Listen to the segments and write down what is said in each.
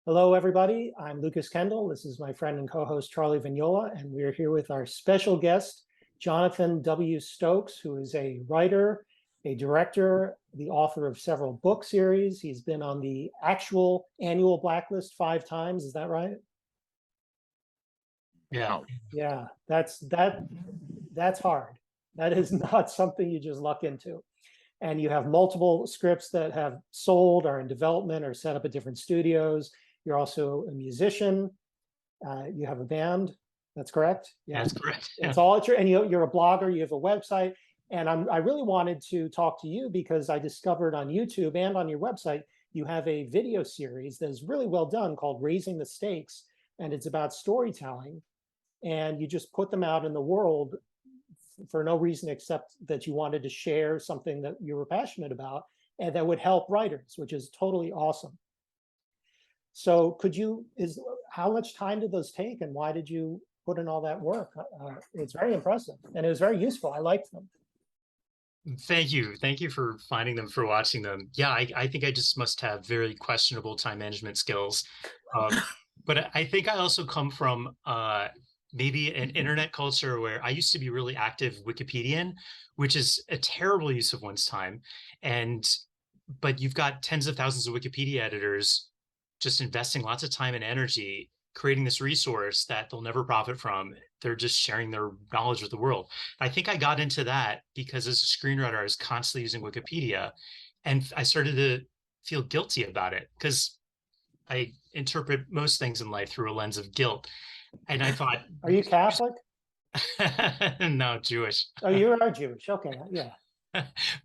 Hello, everybody. I'm Lukas Kendall. This is my friend and co-host Charlie Vignola, and we're here with our special guest, Jonathan W. Stokes, who is a writer, a director, the author of several book series. He's been on the actual annual blacklist 5 times. Is that right? Yeah. Yeah, that's hard. That is not something you just luck into. And you have multiple scripts that have sold, are in development, or set up at different studios. You're also a musician. You have a band. That's correct. Yeah, that's correct. It's all true. And you're a blogger. You have a website. And I really wanted to talk to you because I discovered on YouTube and on your website you have a video series that is really well done called "Raising the Stakes," and it's about storytelling. And you just put them out in the world for no reason except that you wanted to share something that you were passionate about and that would help writers, which is totally awesome. So how much time did those take and why did you put in all that work? It's very impressive and it was very useful. I liked them. Thank you. Thank you for finding them, for watching them. Yeah, I think I just must have very questionable time management skills. But I think I also come from maybe an internet culture where I used to be really active Wikipedian, which is a terrible use of one's time. But you've got tens of thousands of Wikipedia editors just investing lots of time and energy creating this resource that they'll never profit from. They're just sharing their knowledge with the world. I think I got into that because as a screenwriter, I was constantly using Wikipedia, and I started to feel guilty about it because I interpret most things in life through a lens of guilt. And I thought, are you Catholic? No, Jewish. Oh, you are Jewish. Okay, yeah.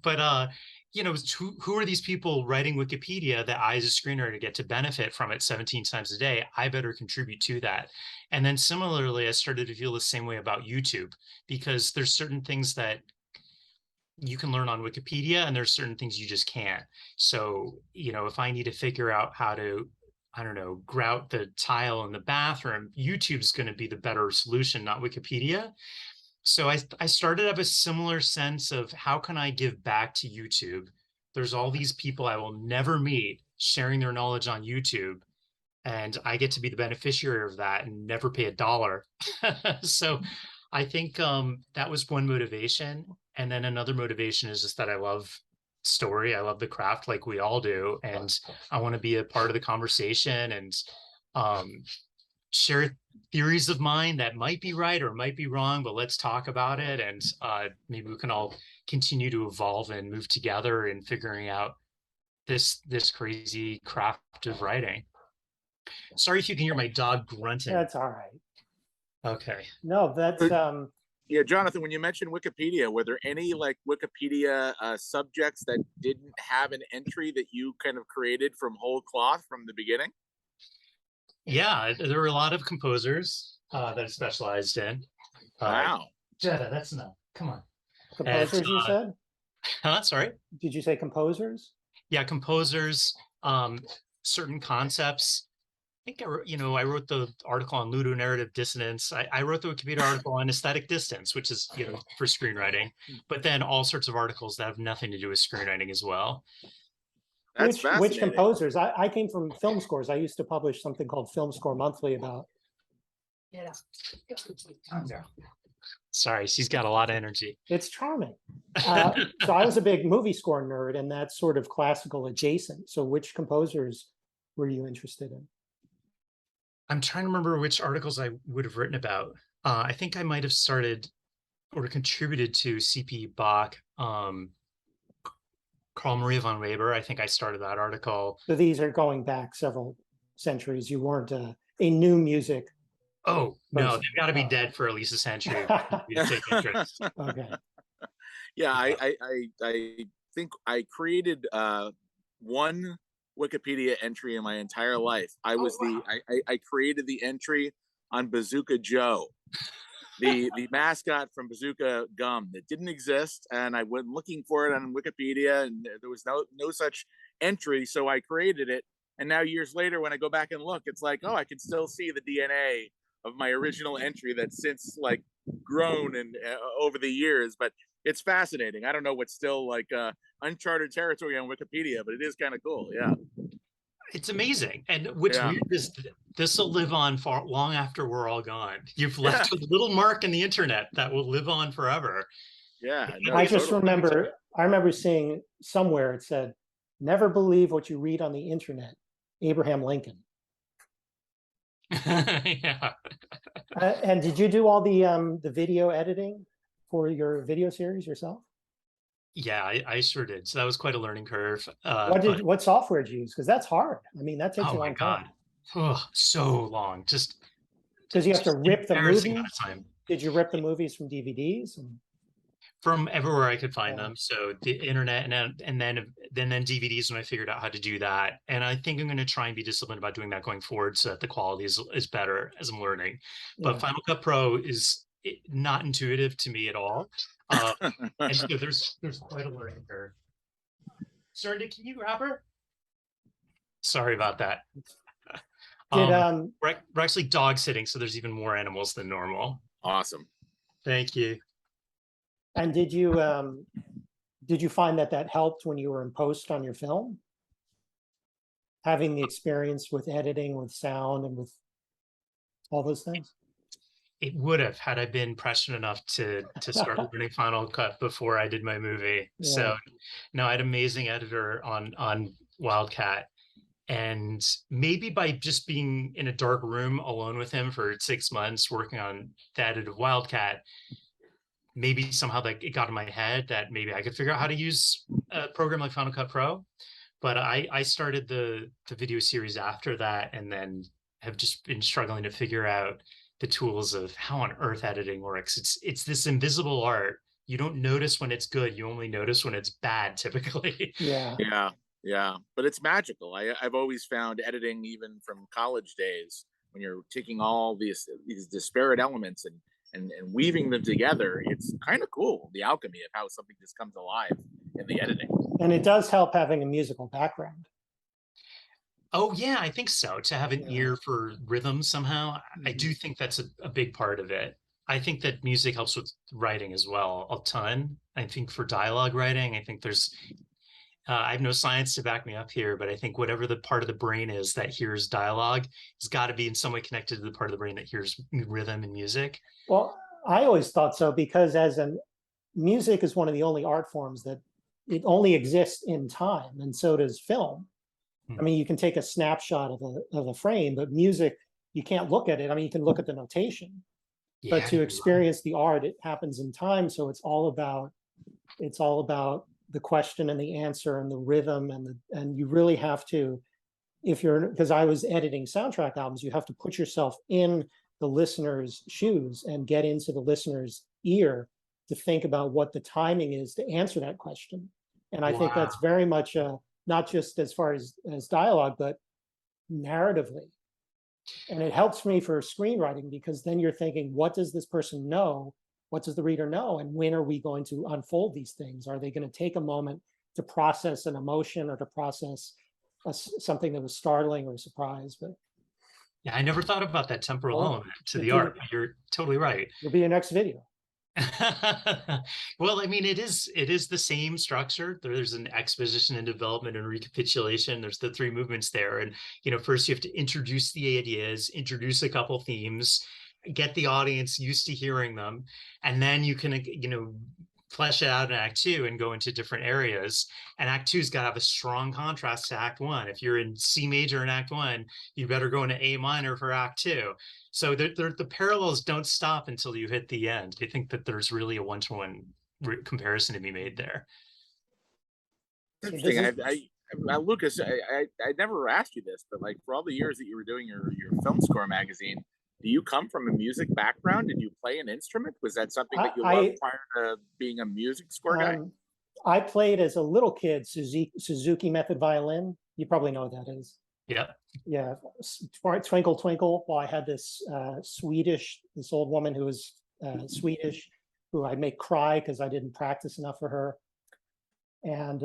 But who are these people writing Wikipedia that I as a screenwriter get to benefit from it 17 times a day? I better contribute to that. And then similarly, I started to feel the same way about YouTube, because there's certain things that you can learn on Wikipedia and there's certain things you just can't. So, if I need to figure out how to, I don't know, grout the tile in the bathroom, YouTube's going to be the better solution, not Wikipedia. So I started up a similar sense of how can I give back to YouTube? There's all these people I will never meet sharing their knowledge on YouTube, and I get to be the beneficiary of that and never pay a dollar. So I think that was one motivation. And then another motivation is just that I love story. I love the craft like we all do. And I want to be a part of the conversation and share theories of mine that might be right or might be wrong, but let's talk about it. And maybe we can all continue to evolve and move together in figuring out this crazy craft of writing. Sorry if you can hear my dog grunting. That's all right. Okay. No, that's yeah, Jonathan, when you mentioned Wikipedia, were there any like Wikipedia subjects that didn't have an entry that you kind of created from whole cloth from the beginning? Yeah, there were a lot of composers that I specialized in. Wow. Jetta, that's enough. Come on. Composers, you said? Sorry? Did you say composers? Yeah, composers, certain concepts. I think I wrote the article on ludonarrative dissonance. I wrote the Wikipedia article on aesthetic distance, which is, for screenwriting, but then all sorts of articles that have nothing to do with screenwriting as well. That's which composers? I came from film scores. I used to publish something called Film Score Monthly about. Yeah. Sorry, she's got a lot of energy. It's charming. So I was a big movie score nerd, and that's sort of classical adjacent. So which composers were you interested in? I'm trying to remember which articles I would have written about. I think I might have started or contributed to C.P. Bach, Carl Maria von Weber. I think I started that article. So these are going back several centuries. You weren't a new music. Oh, no, they've got to be dead for at least a century to take interest. Okay. Yeah, I think I created one Wikipedia entry in my entire life. I was I created the entry on Bazooka Joe, the mascot from Bazooka Gum that didn't exist, and I went looking for it on Wikipedia, and there was no such entry, so I created it. And now years later, when I go back and look, it's like, oh, I can still see the DNA of my original entry that's since like grown and over the years. But it's fascinating. I don't know what's still like uncharted territory on Wikipedia, but it is kind of cool. Yeah. It's amazing. And what's Yeah. weird is this will live on far long after we're all gone. You've left a little mark in the internet that will live on forever. Yeah. No, I just totally. remember, I remember seeing somewhere it said, "Never believe what you read on the internet, Abraham Lincoln." Yeah. And did you do all the video editing for your video series yourself? Yeah, I sure did. So that was quite a learning curve. What software did you use? Because that's hard. I mean, that takes Oh a my long God. time. Oh, so long. Just Because you have to rip the embarrassing movies. amount of time. Did you rip the movies from DVDs? From everywhere I could find Yeah. them. So the internet and then DVDs when I figured out how to do that. And I think I'm going to try and be disciplined about doing that going forward so that the quality is better as I'm learning. But Yeah. Final Cut Pro is not intuitive to me at all. And so there's quite a learning curve. Sorry, can you grab her? Sorry about that. We're actually dog sitting, so there's even more animals than normal. Awesome. Thank you. And did you find that helped when you were in post on your film? Having the experience with editing, with sound, and with all those things? It would have had I been pressured enough to start learning Final Cut before I did my movie. Yeah. So no, I had an amazing editor on WILDCAT. And maybe by just being in a dark room alone with him for 6 months working on the edit of WILDCAT, maybe somehow like it got in my head that maybe I could figure out how to use a program like Final Cut Pro. But I started the video series after that, and then have just been struggling to figure out the tools of how on earth editing works. It's this invisible art. You don't notice when it's good. You only notice when it's bad, typically. Yeah. Yeah. But it's magical. I've always found editing, even from college days, when you're taking all these disparate elements and weaving them together, it's kind of cool, the alchemy of how something just comes alive in the editing. And it does help having a musical background. Oh yeah, I think so. To have an ear for rhythm somehow, I do think that's a big part of it. I think that music helps with writing as well a ton. I think for dialogue writing, I think there's I have no science to back me up here, but I think whatever the part of the brain is that hears dialogue has got to be in some way connected to the part of the brain that hears rhythm and music. Well, I always thought so, because music is one of the only art forms that it only exists in time, and so does film. I mean, you can take a snapshot of a frame, but music, you can't look at it. I mean, you can look at the notation, but to experience the art, it happens in time. So it's all about the question and the answer and the rhythm and you really have to, because I was editing soundtrack albums, you have to put yourself in the listener's shoes and get into the listener's ear to think about what the timing is to answer that question. And I think that's very much not just as far as dialogue, but narratively. And it helps me for screenwriting, because then you're thinking, what does this person know? What does the reader know? And when are we going to unfold these things? Are they going to take a moment to process an emotion or to process something that was startling or a surprise? But yeah, I never thought about that temporal element to the art. You're totally right. It'll be your next video. Well, I mean, it is the same structure. There's an exposition and development and recapitulation. There's the three movements there. And, first you have to introduce the ideas, introduce a couple themes, get the audience used to hearing them. And then you can, flesh it out in Act 2 and go into different areas. And Act 2's got to have a strong contrast to Act 1. If you're in C major in Act 1, you better go into A minor for Act 2. So the parallels don't stop until you hit the end. I think that there's really a one-to-one comparison to be made there. Interesting. Lucas, I never asked you this, but like for all the years that you were doing your film score magazine, do you come from a music background? Did you play an instrument? Was that something that you loved prior to being a music score guy? I played as a little kid Suzuki method violin. You probably know what that is. Yeah. Yeah. Twinkle Twinkle. Well, I had this this old woman who was Swedish, who I'd make cry because I didn't practice enough for her. And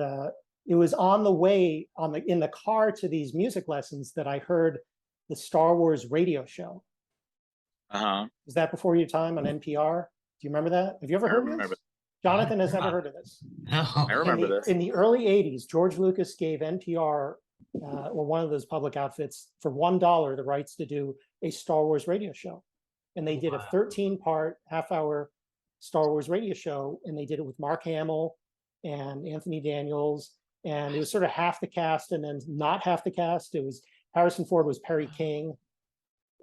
it was on the way in the car to these music lessons that I heard the Star Wars radio show. Was that before your time on NPR? Do you remember that? Have you ever heard of this? Jonathan has never heard of this. No. I remember this. In the early 80s, George Lucas gave NPR or one of those public outfits for $1 the rights to do a Star Wars radio show. And they did a 13-part half-hour Star Wars radio show, and they did it with Mark Hamill and Anthony Daniels, and it was sort of half the cast and then not half the cast. It was Harrison Ford was Perry King,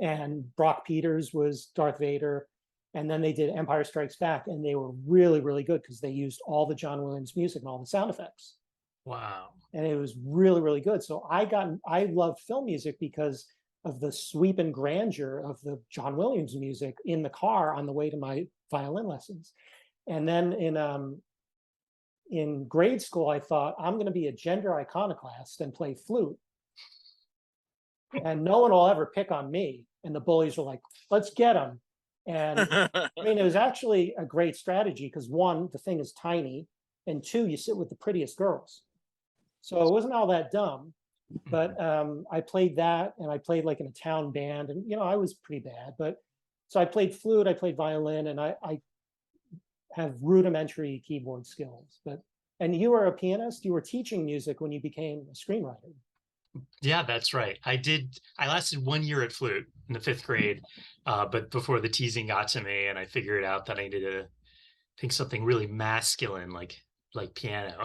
and Brock Peters was Darth Vader. And then they did Empire Strikes Back, and they were really, really good because they used all the John Williams music and all the sound effects. Wow. And it was really, really good. So I loved film music because of the sweep and grandeur of the John Williams music in the car on the way to my violin lessons. And then in grade school, I thought, I'm going to be a gender iconoclast and play flute. And no one will ever pick on me. And the bullies were like, let's get him. And I mean, it was actually a great strategy because one, the thing is tiny, and two, you sit with the prettiest girls. So it wasn't all that dumb, but I played that, and I played like in a town band, and I was pretty bad, but so I played flute, I played violin, and I have rudimentary keyboard skills. And you were a pianist, you were teaching music when you became a screenwriter. Yeah, that's right. I lasted 1 year at flute in the 5th grade, but before the teasing got to me, and I figured out that I needed to think something really masculine, like piano.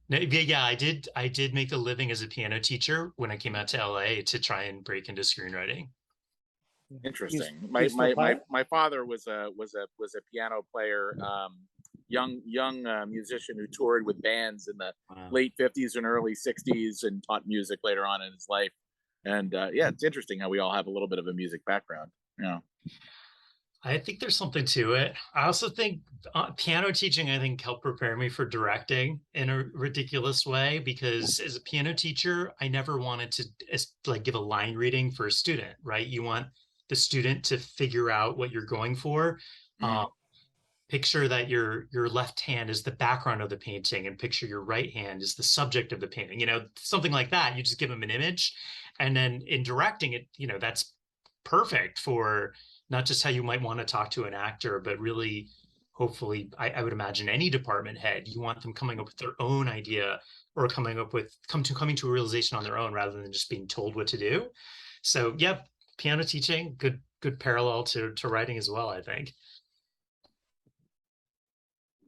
Yeah, I did make a living as a piano teacher when I came out to LA to try and break into screenwriting. Interesting. My father was a piano player, young musician who toured with bands in the late 50s and early 60s and taught music later on in his life. And yeah, it's interesting how we all have a little bit of a music background. I think there's something to it. I also think piano teaching, I think, helped prepare me for directing in a ridiculous way, because as a piano teacher, I never wanted to give a line reading for a student, right? You want the student to figure out what you're going for. Picture that your left hand is the background of the painting, and picture your right hand is the subject of the painting, something like that. You just give them an image. And then in directing it, that's perfect for not just how you might want to talk to an actor, but really, hopefully, I would imagine any department head, you want them coming up with their own idea, or coming to a realization on their own rather than just being told what to do. So yeah, piano teaching, good parallel to writing as well, I think.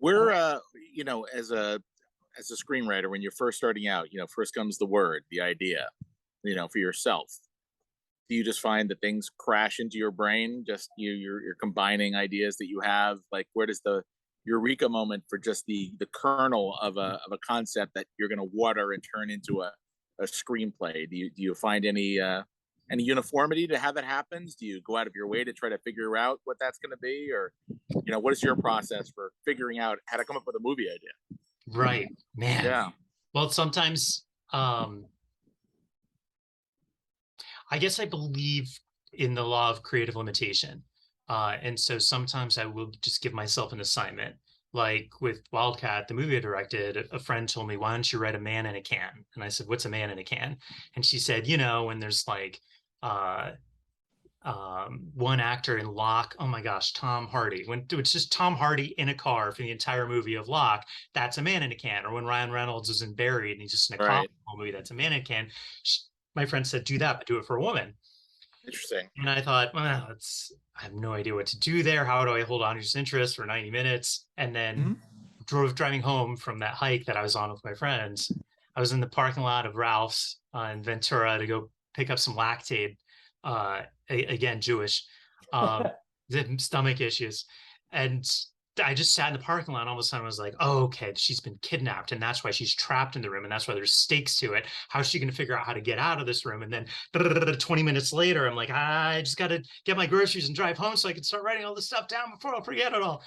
We're as a screenwriter, when you're first starting out, first comes the word, the idea, for yourself. Do you just find that things crash into your brain? Just you're combining ideas that you have? Like, where does the eureka moment for just the kernel of a concept that you're going to water and turn into a screenplay? Do you find any uniformity to how that happens? Do you go out of your way to try to figure out what that's going to be, or what is your process for figuring out how to come up with a movie idea? Right, man. Yeah. Well, sometimes I guess I believe in the law of creative limitation. And so sometimes I will just give myself an assignment. Like with WILDCAT, the movie I directed, a friend told me, why don't you write a man in a can? And I said, what's a man in a can? And she said, when there's like one actor in Locke, oh my gosh, Tom Hardy. When it's just Tom Hardy in a car for the entire movie of Locke, that's a man in a can. Or when Ryan Reynolds is in Buried and he's just in a comic movie, that's a man in a can. My friend said, do that, but do it for a woman. Interesting. And I thought, well, I have no idea what to do there. How do I hold on to his interest for 90 minutes? And then driving home from that hike that I was on with my friends, I was in the parking lot of Ralph's in Ventura to go pick up some Lactaid. Again, Jewish, stomach issues. And I just sat in the parking lot, and all of a sudden I was like, oh, okay, she's been kidnapped, and that's why she's trapped in the room, and that's why there's stakes to it. How's she going to figure out how to get out of this room? And then 20 minutes later, I'm like, I just got to get my groceries and drive home so I can start writing all this stuff down before I'll forget it all.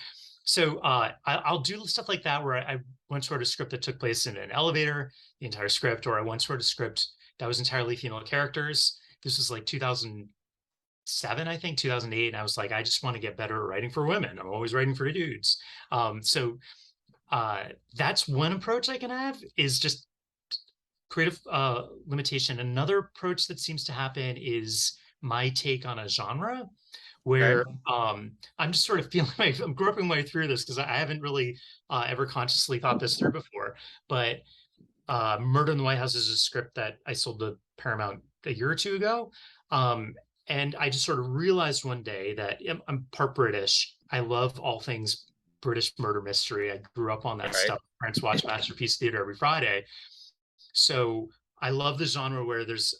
So I'll do stuff like that, where I once wrote a script that took place in an elevator, the entire script, or I once wrote a script that was entirely female characters. This was like 2007, I think, 2008. And I was like, I just want to get better at writing for women. I'm always writing for dudes. So that's one approach I can have, is just creative limitation. Another approach that seems to happen is my take on a genre, where I'm just sort of feeling I'm groping my way through this because I haven't really ever consciously thought this through before. But Murder in the White House is a script that I sold to Paramount a year or two ago. And I just sort of realized one day that I'm part British. I love all things British murder mystery. I grew up on that stuff. Parents watch Masterpiece Theater every Friday. So I love the genre where there's,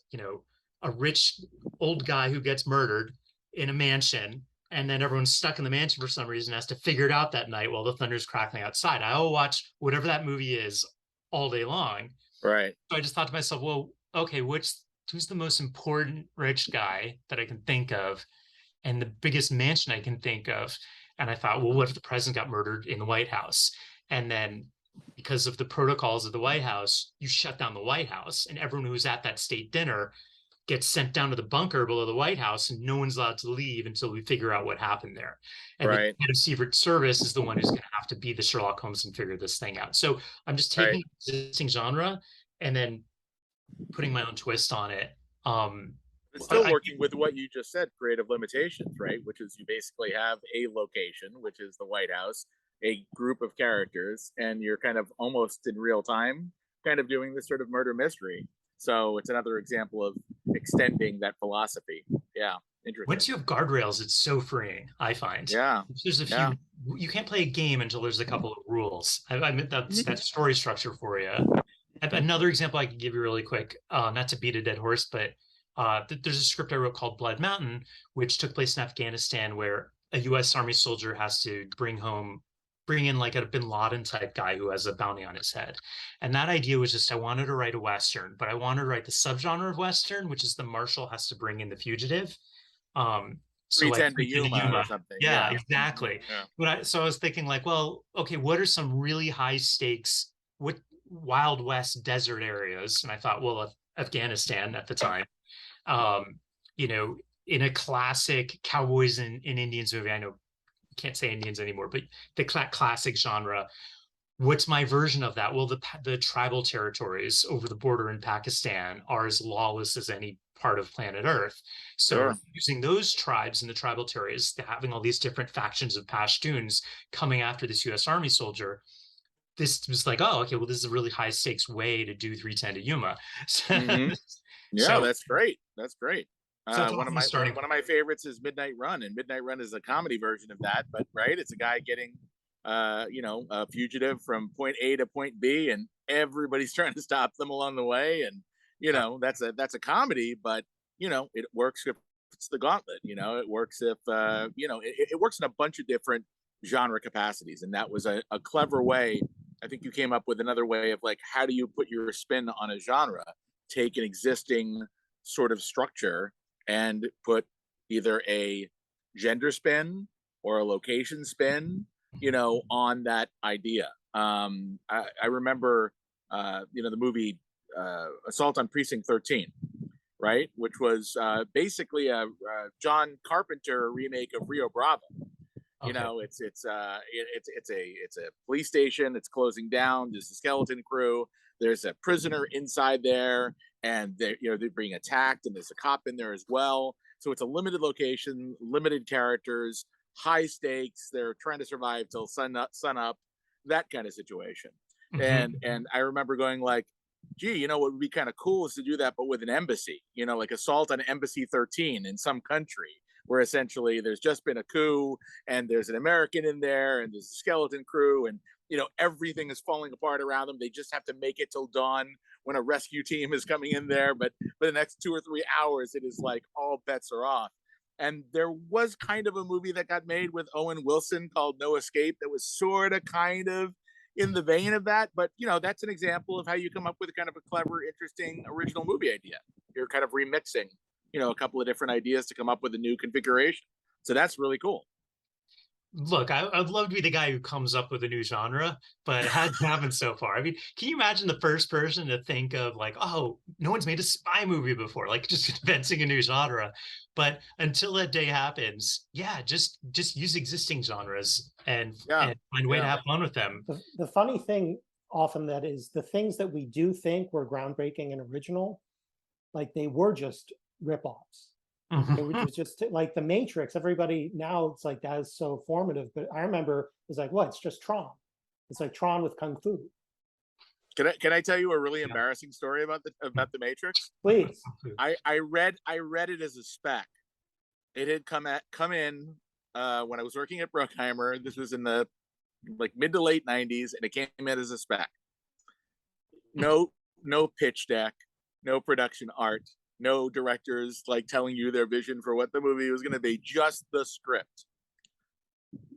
a rich old guy who gets murdered in a mansion, and then everyone's stuck in the mansion for some reason, has to figure it out that night while the thunder's crackling outside. I'll watch whatever that movie is all day long. Right. So I just thought to myself, well, okay, who's the most important rich guy that I can think of and the biggest mansion I can think of? And I thought, well, what if the president got murdered in the White House? And then because of the protocols of the White House, you shut down the White House, and everyone who's at that state dinner gets sent down to the bunker below the White House, and no one's allowed to leave until we figure out what happened there. And the head of Secret Service is the one who's going to have to be the Sherlock Holmes and figure this thing out. So I'm just taking the existing genre and then putting my own twist on it. It's still working with what you just said, creative limitations, right? Which is you basically have a location, which is the White House, a group of characters, and you're kind of almost in real time kind of doing this sort of murder mystery. So it's another example of extending that philosophy. Yeah, interesting. Once you have guardrails, it's so freeing, I find. Yeah. There's a few, you can't play a game until there's a couple of rules. I mean, that's story structure for you. Another example I can give you really quick, not to beat a dead horse, but there's a script I wrote called Blood Mountain, which took place in Afghanistan, where a U.S. Army soldier has to bring in like a bin Laden type guy who has a bounty on his head. And that idea was just, I wanted to write a Western, but I wanted to write the subgenre of Western, which is the marshal has to bring in the fugitive. So like 310 to Yuma or something. Yeah, exactly. Yeah. So I was thinking like, well, okay, what are some really high stakes, what Wild West desert areas? And I thought, well, Afghanistan at the time, in a classic cowboys and Indians movie, I know can't say Indians anymore, but the classic genre. What's my version of that? Well, the tribal territories over the border in Pakistan are as lawless as any part of planet Earth. So using those tribes and the tribal territories, having all these different factions of Pashtuns coming after this U.S. Army soldier, this was like, oh, okay, well, this is a really high stakes way to do 310 to Yuma. Yeah, that's great. That's great. So one of my favorites is Midnight Run, and Midnight Run is a comedy version of that. But it's a guy getting, a fugitive from point A to point B, and everybody's trying to stop them along the way. And that's a comedy, but it works if it's the Gauntlet. It works if it works in a bunch of different genre capacities, and that was a clever way. I think you came up with another way of like, how do you put your spin on a genre? Take an existing sort of structure and put either a gender spin or a location spin, on that idea. I remember, the movie Assault on Precinct 13, right? Which was basically a John Carpenter remake of Rio Bravo. Okay. It's a police station. It's closing down. There's a skeleton crew. There's a prisoner inside there, and they're being attacked, and there's a cop in there as well. So it's a limited location, limited characters, high stakes. They're trying to survive till sun up, that kind of situation. Mm-hmm. And I remember going like, gee, what would be kind of cool is to do that, but with an embassy, like Assault on Embassy 13 in some country, where essentially there's just been a coup and there's an American in there and there's a skeleton crew, and everything is falling apart around them. They just have to make it till dawn when a rescue team is coming in there. But for the next 2 or 3 hours, it is like all bets are off. And there was kind of a movie that got made with Owen Wilson called No Escape that was sort of kind of in the vein of that. But, that's an example of how you come up with kind of a clever, interesting, original movie idea. You're kind of remixing, a couple of different ideas to come up with a new configuration. So that's really cool. Look, I'd love to be the guy who comes up with a new genre, but it hasn't happened so far. I mean, can you imagine the first person to think of like, oh, no one's made a spy movie before, like just inventing a new genre? But until that day happens, just use existing genres and find a way to have fun with them. The funny thing often that is the things that we do think were groundbreaking and original, like they were just ripoffs. Which was just like the Matrix. Everybody now, it's like that is so formative. But I remember it's like, what? It's just Tron. It's like Tron with kung fu. Can I tell you a really embarrassing story about the Matrix? Please. I read it as a spec. It had come in when I was working at Bruckheimer. This was in the like mid to late 90s, and it came in as a spec. No pitch deck, no production art, no directors like telling you their vision for what the movie was going to be, just the script.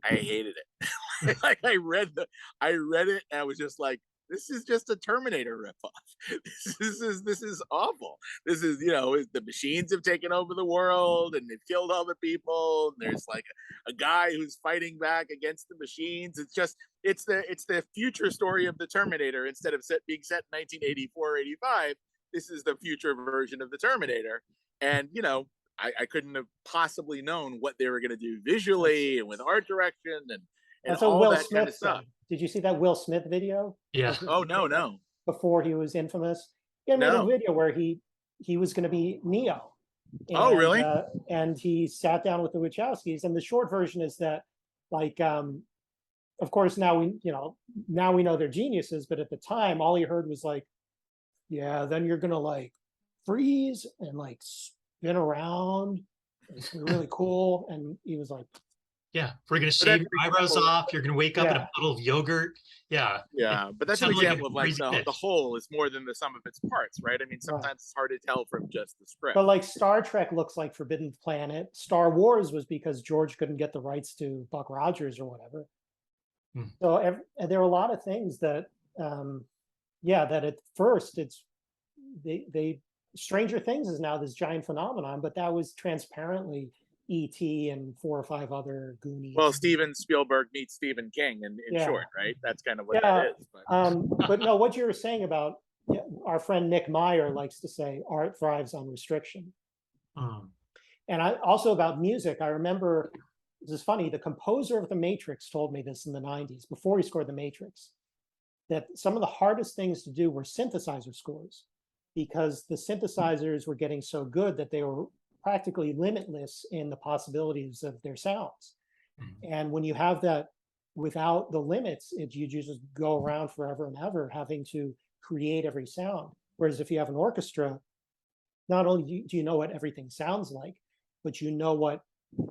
I hated it. Like I read it and I was just like, this is just a Terminator ripoff. This is awful. This is, the machines have taken over the world and they've killed all the people. And there's like a guy who's fighting back against the machines. It's the future story of the Terminator. Instead of being set in 1984 or 85, this is the future version of the Terminator. And, I couldn't have possibly known what they were going to do visually and with art direction and all Will that Smith kind of stuff. Did you see that Will Smith video? Yeah. Oh, no. Before he was infamous. He made a video where he was going to be Neo. Oh, really? And he sat down with the Wachowskis. And the short version is that, like, of course, now we know they're geniuses. But at the time, all he heard was like, yeah, then you're going to like freeze and like spin around. It's really cool. And he was like, yeah, we're going to shave your eyebrows off. You're going to wake up in a puddle of yogurt. Yeah. Yeah. But that's an example of like the whole is more than the sum of its parts, right? I mean, sometimes it's hard to tell from just the script. But like Star Trek looks like Forbidden Planet. Star Wars was because George couldn't get the rights to Buck Rogers or whatever. So there are a lot of things that, that at first they Stranger Things is now this giant phenomenon, but that was transparently E.T. and 4 or 5 other Goonies. Well, Steven Spielberg meets Stephen King in short, right? That's kind of what that is. But no, what you were saying about our friend Nick Meyer likes to say art thrives on restriction. And also about music, I remember, this is funny, the composer of The Matrix told me this in the 90s, before he scored The Matrix, that some of the hardest things to do were synthesizer scores, because the synthesizers were getting so good that they were practically limitless in the possibilities of their sounds. And when you have that without the limits, you just go around forever and ever having to create every sound. Whereas if you have an orchestra, not only do you know what everything sounds like, but you know what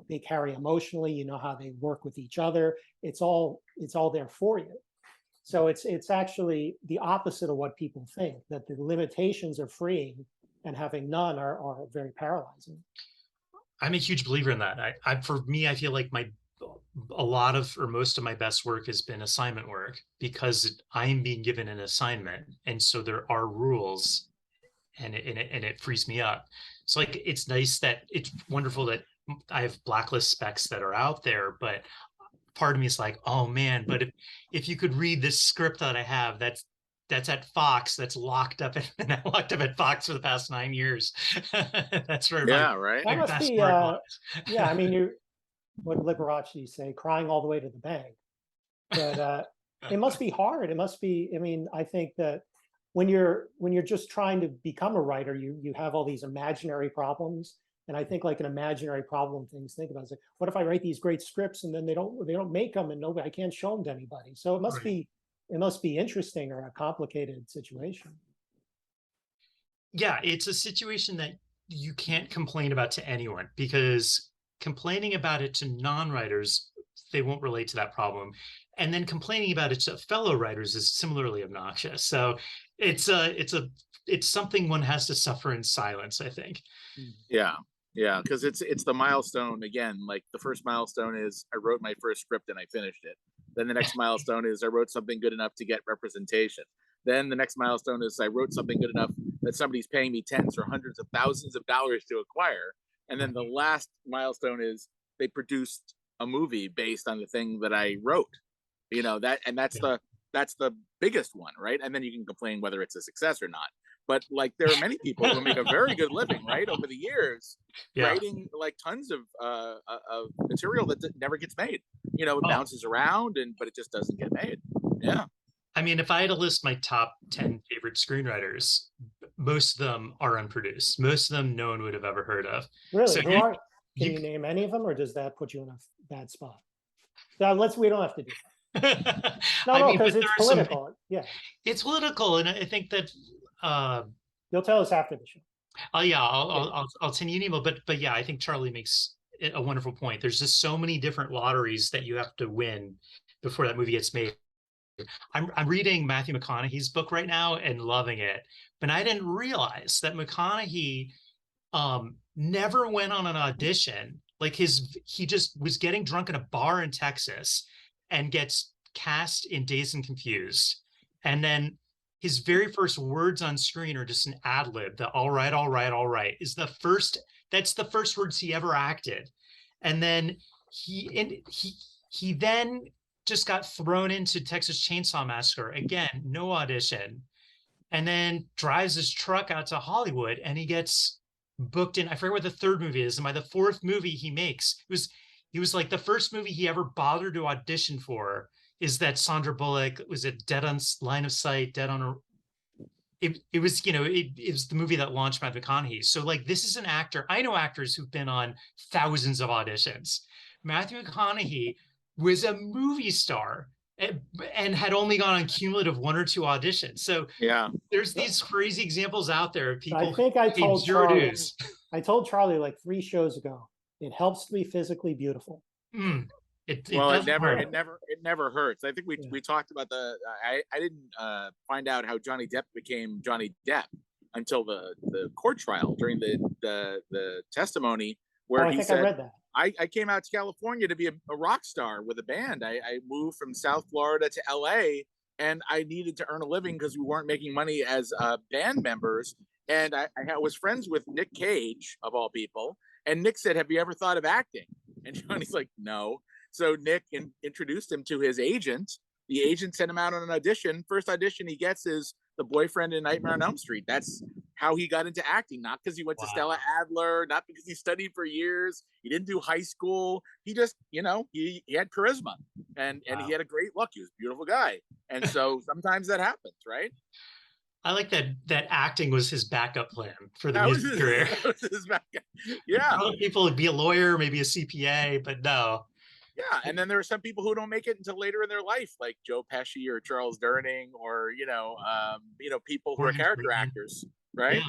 they carry emotionally, you know how they work with each other. It's all there for you. So it's actually the opposite of what people think, that the limitations are freeing and having none are very paralyzing. I'm a huge believer in that. For me, I feel like a lot of or most of my best work has been assignment work, because I am being given an assignment, and so there are rules, and it frees me up. So like it's wonderful that I have blacklist specs that are out there, but part of me is like, oh man, but if you could read this script that I have, that's at Fox, that's locked up at Fox for the past 9 years. That's where right. That must be I mean, what Liberace say, crying all the way to the bank. But it must be hard. It must be, I mean, I think that when you're just trying to become a writer, you have all these imaginary problems. And I think like an imaginary problem things think about is like, what if I write these great scripts and then they don't make them and I can't show them to anybody. So it must be interesting or a complicated situation. Yeah, it's a situation that you can't complain about to anyone, because complaining about it to non-writers, they won't relate to that problem. And then complaining about it to fellow writers is similarly obnoxious. So it's something one has to suffer in silence, I think. Yeah, because it's the milestone again. Like the first milestone is I wrote my first script and I finished it. Then the next milestone is I wrote something good enough to get representation. Then the next milestone is I wrote something good enough that somebody's paying me tens or hundreds of thousands of dollars to acquire. And then the last milestone is they produced a movie based on the thing that I wrote. That's the biggest one, right? And then you can complain whether it's a success or not. But like there are many people who make a very good living, right, over the years, writing like tons of material that never gets made. It bounces around, but it just doesn't get made. Yeah. I mean, if I had to list my top 10 favorite screenwriters, most of them are unproduced. Most of them no one would have ever heard of. Really? So Who are? Can you- you name any of them, or does that put you in a bad spot? Now, we don't have to do that. No, I no, mean, because but it's there are some, political. Yeah, it's political, and I think that you'll tell us after the show. oh yeah, Yeah. I'll send you an email. But yeah, I think Charlie makes a wonderful point. There's just so many different lotteries that you have to win before that movie gets made. I'm reading Matthew McConaughey's book right now and loving it, but I didn't realize that McConaughey never went on an audition. Like he just was getting drunk in a bar in Texas and gets cast in Dazed and Confused, and then his very first words on screen are just an ad lib. The "all right, all right, all right" is the first. That's the first words he ever acted, and then he then just got thrown into Texas Chainsaw Massacre again, no audition, and then drives his truck out to Hollywood, and he gets booked in. I forget what the third movie is. And by the fourth movie he makes, he was like the first movie he ever bothered to audition for is that Sandra Bullock, was it Dead on Line of Sight, Dead on a it was, you know, it was the movie that launched Matthew McConaughey. So like, this is an actor. I know actors who've been on thousands of auditions. Matthew McConaughey was a movie star and had only gone on cumulative 1 or 2 auditions. So Yeah. there's these crazy examples out there of people I think I who paid told zero Charlie. dues. I told Charlie like 3 shows ago. It helps to be physically beautiful. Well, it doesn't never hurts. I think Yeah. we talked about I didn't find out how Johnny Depp became Johnny Depp until the court trial during the testimony where I he think said, I read that. I came out to California to be a rock star with a band. I moved from South Florida to LA, and I needed to earn a living because we weren't making money as band members. And I was friends with Nick Cage, of all people. And Nick said, "Have you ever thought of acting?" And Johnny's like, "No." So Nick introduced him to his agent. The agent sent him out on an audition. First audition he gets is the boyfriend in Nightmare on Elm Street. That's how he got into acting, not because he went to Stella Adler, not because he studied for years. He didn't do high school. He just, you know, he had charisma and he had a great look. He was a beautiful guy. And so sometimes that happens, right? I like that acting was his backup plan for the music career. Yeah. Other people would be a lawyer, maybe a CPA, but no. Yeah, and then there are some people who don't make it until later in their life, like Joe Pesci or Charles Durning, or people who are character actors, right?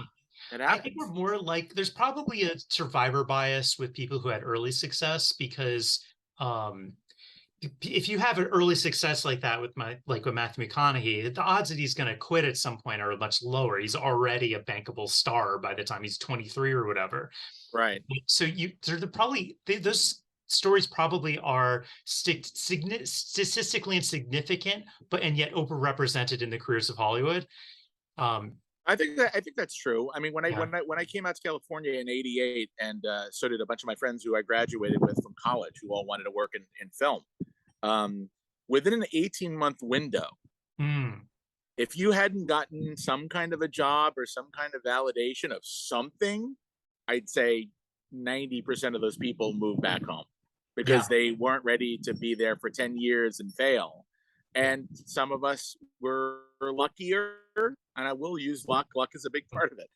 Yeah. I think we're more like, there's probably a survivor bias with people who had early success because if you have an early success like that with Matthew McConaughey, the odds that he's going to quit at some point are much lower. He's already a bankable star by the time he's 23 or whatever. Right. So those stories probably are statistically insignificant, and yet overrepresented in the careers of Hollywood. I think that's true. I mean, when I came out to California in '88, and so did a bunch of my friends who I graduated with from college, who all wanted to work in film. Within an 18-month window, if you hadn't gotten some kind of a job or some kind of validation of something, I'd say 90% of those people moved back home because they weren't ready to be there for 10 years and fail. And some of us were luckier, and I will use luck. Luck is a big part of it.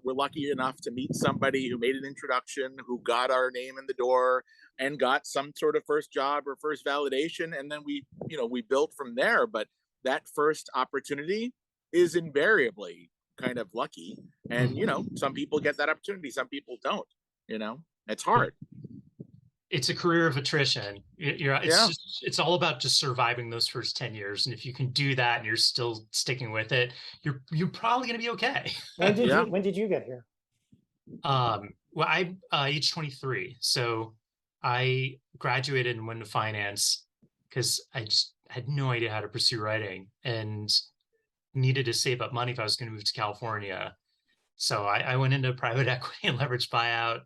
We're lucky enough to meet somebody who made an introduction, who got our name in the door and got some sort of first job or first validation. And then we built from there. But that first opportunity is invariably kind of lucky. And, some people get that opportunity. Some people don't, it's hard. It's a career of attrition. It's all about just surviving those first 10 years. And if you can do that and you're still sticking with it, you're probably going to be okay. When did you get here? Well, I age 23. So I graduated and went into finance because I just had no idea how to pursue writing and needed to save up money if I was going to move to California. So I went into private equity and leveraged buyout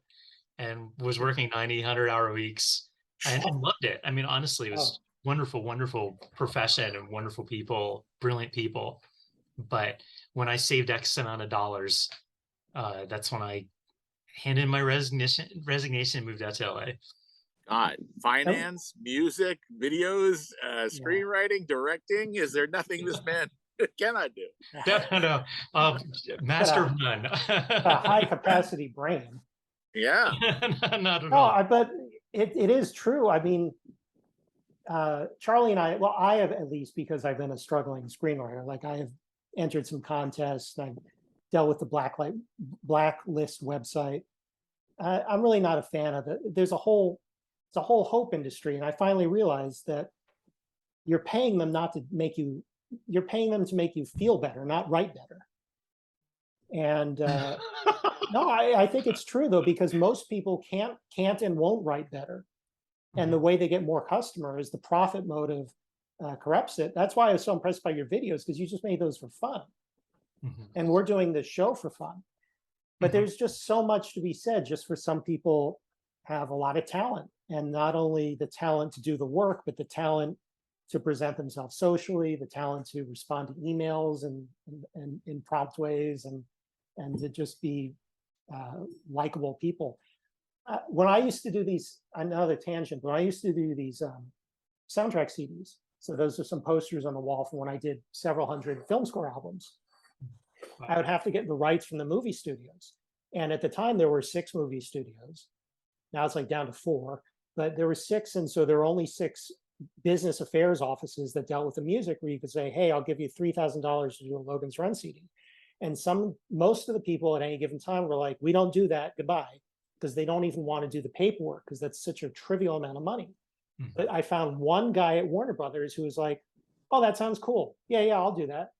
and was working 90, 100-hour weeks and loved it. I mean, honestly, it was wonderful, wonderful profession and wonderful people, brilliant people. But when I saved X amount of dollars, that's when I handed in my resignation and moved out to LA. God, finance, music, videos, screenwriting, directing. Is there nothing this man Cannot do. No, master of none. A high capacity brain. Yeah. Not at No, all. but it is true. I mean, Charlie and I, well, I have, at least because I've been a struggling screenwriter, like I have entered some contests and I've dealt with the Blacklist website. I'm really not a fan of it. It's a whole hope industry. And I finally realized that you're paying them not to make you, you're paying them to make you feel better, not write better. And no, I think it's true though, because most people can't and won't write better. And the way they get more customers, the profit motive corrupts it. That's why I was so impressed by your videos, because you just made those for fun. And we're doing this show for fun. But there's just so much to be said, just for some people have a lot of talent, and not only the talent to do the work, but the talent to present themselves socially, the talent to respond to emails and in prompt ways, and to just be likable people. When I used to do these, another tangent, but I used to do these soundtrack CDs. So those are some posters on the wall from when I did several hundred film score albums. I would have to get the rights from the movie studios. And at the time, there were 6 movie studios. Now it's like down to 4, but there were 6. And so there were only 6 business affairs offices that dealt with the music, where you could say, hey, I'll give you $3,000 to do a Logan's Run CD. And most of the people at any given time were like, we don't do that, goodbye, because they don't even want to do the paperwork, because that's such a trivial amount of money. But I found one guy at Warner Brothers who was like, oh, that sounds cool. Yeah, I'll do that.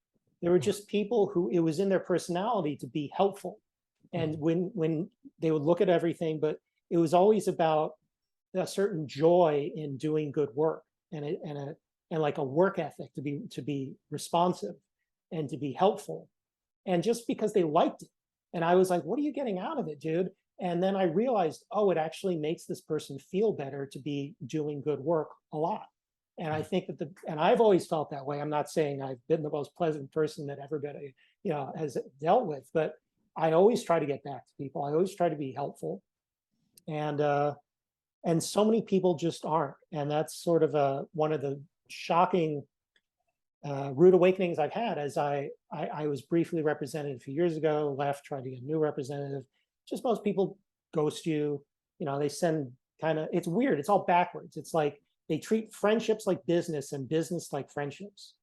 There were just people who it was in their personality to be helpful. And when they would look at everything, but it was always about a certain joy in doing good work, and like a work ethic to be responsive and to be helpful. And just because they liked it. And I was like, what are you getting out of it, dude? And then I realized, oh, it actually makes this person feel better to be doing good work a lot. And I think that and I've always felt that way. I'm not saying I've been the most pleasant person that everybody, has dealt with, but I always try to get back to people. I always try to be helpful. And so many people just aren't. And that's sort of one of the shocking rude awakenings I've had, as I was briefly represented a few years ago, left, tried to get a new representative. Just most people ghost you. They send it's weird. It's all backwards. It's like they treat friendships like business and business like friendships.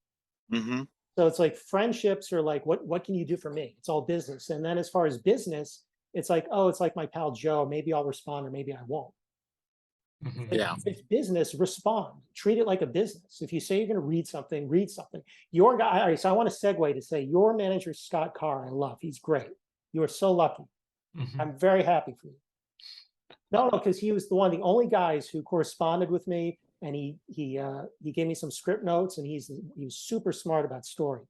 So it's like friendships are like, what can you do for me? It's all business. And then as far as business, it's like, oh, it's like my pal Joe. Maybe I'll respond or maybe I won't. Yeah. If it's business, respond. Treat it like a business. If you say you're going to read something, read something. Your guy, all right, so I want to segue to say your manager, Scott Carr, I love. He's great. You are so lucky. I'm very happy for you. No, because he was the only guys who corresponded with me, and he gave me some script notes, and he was super smart about story.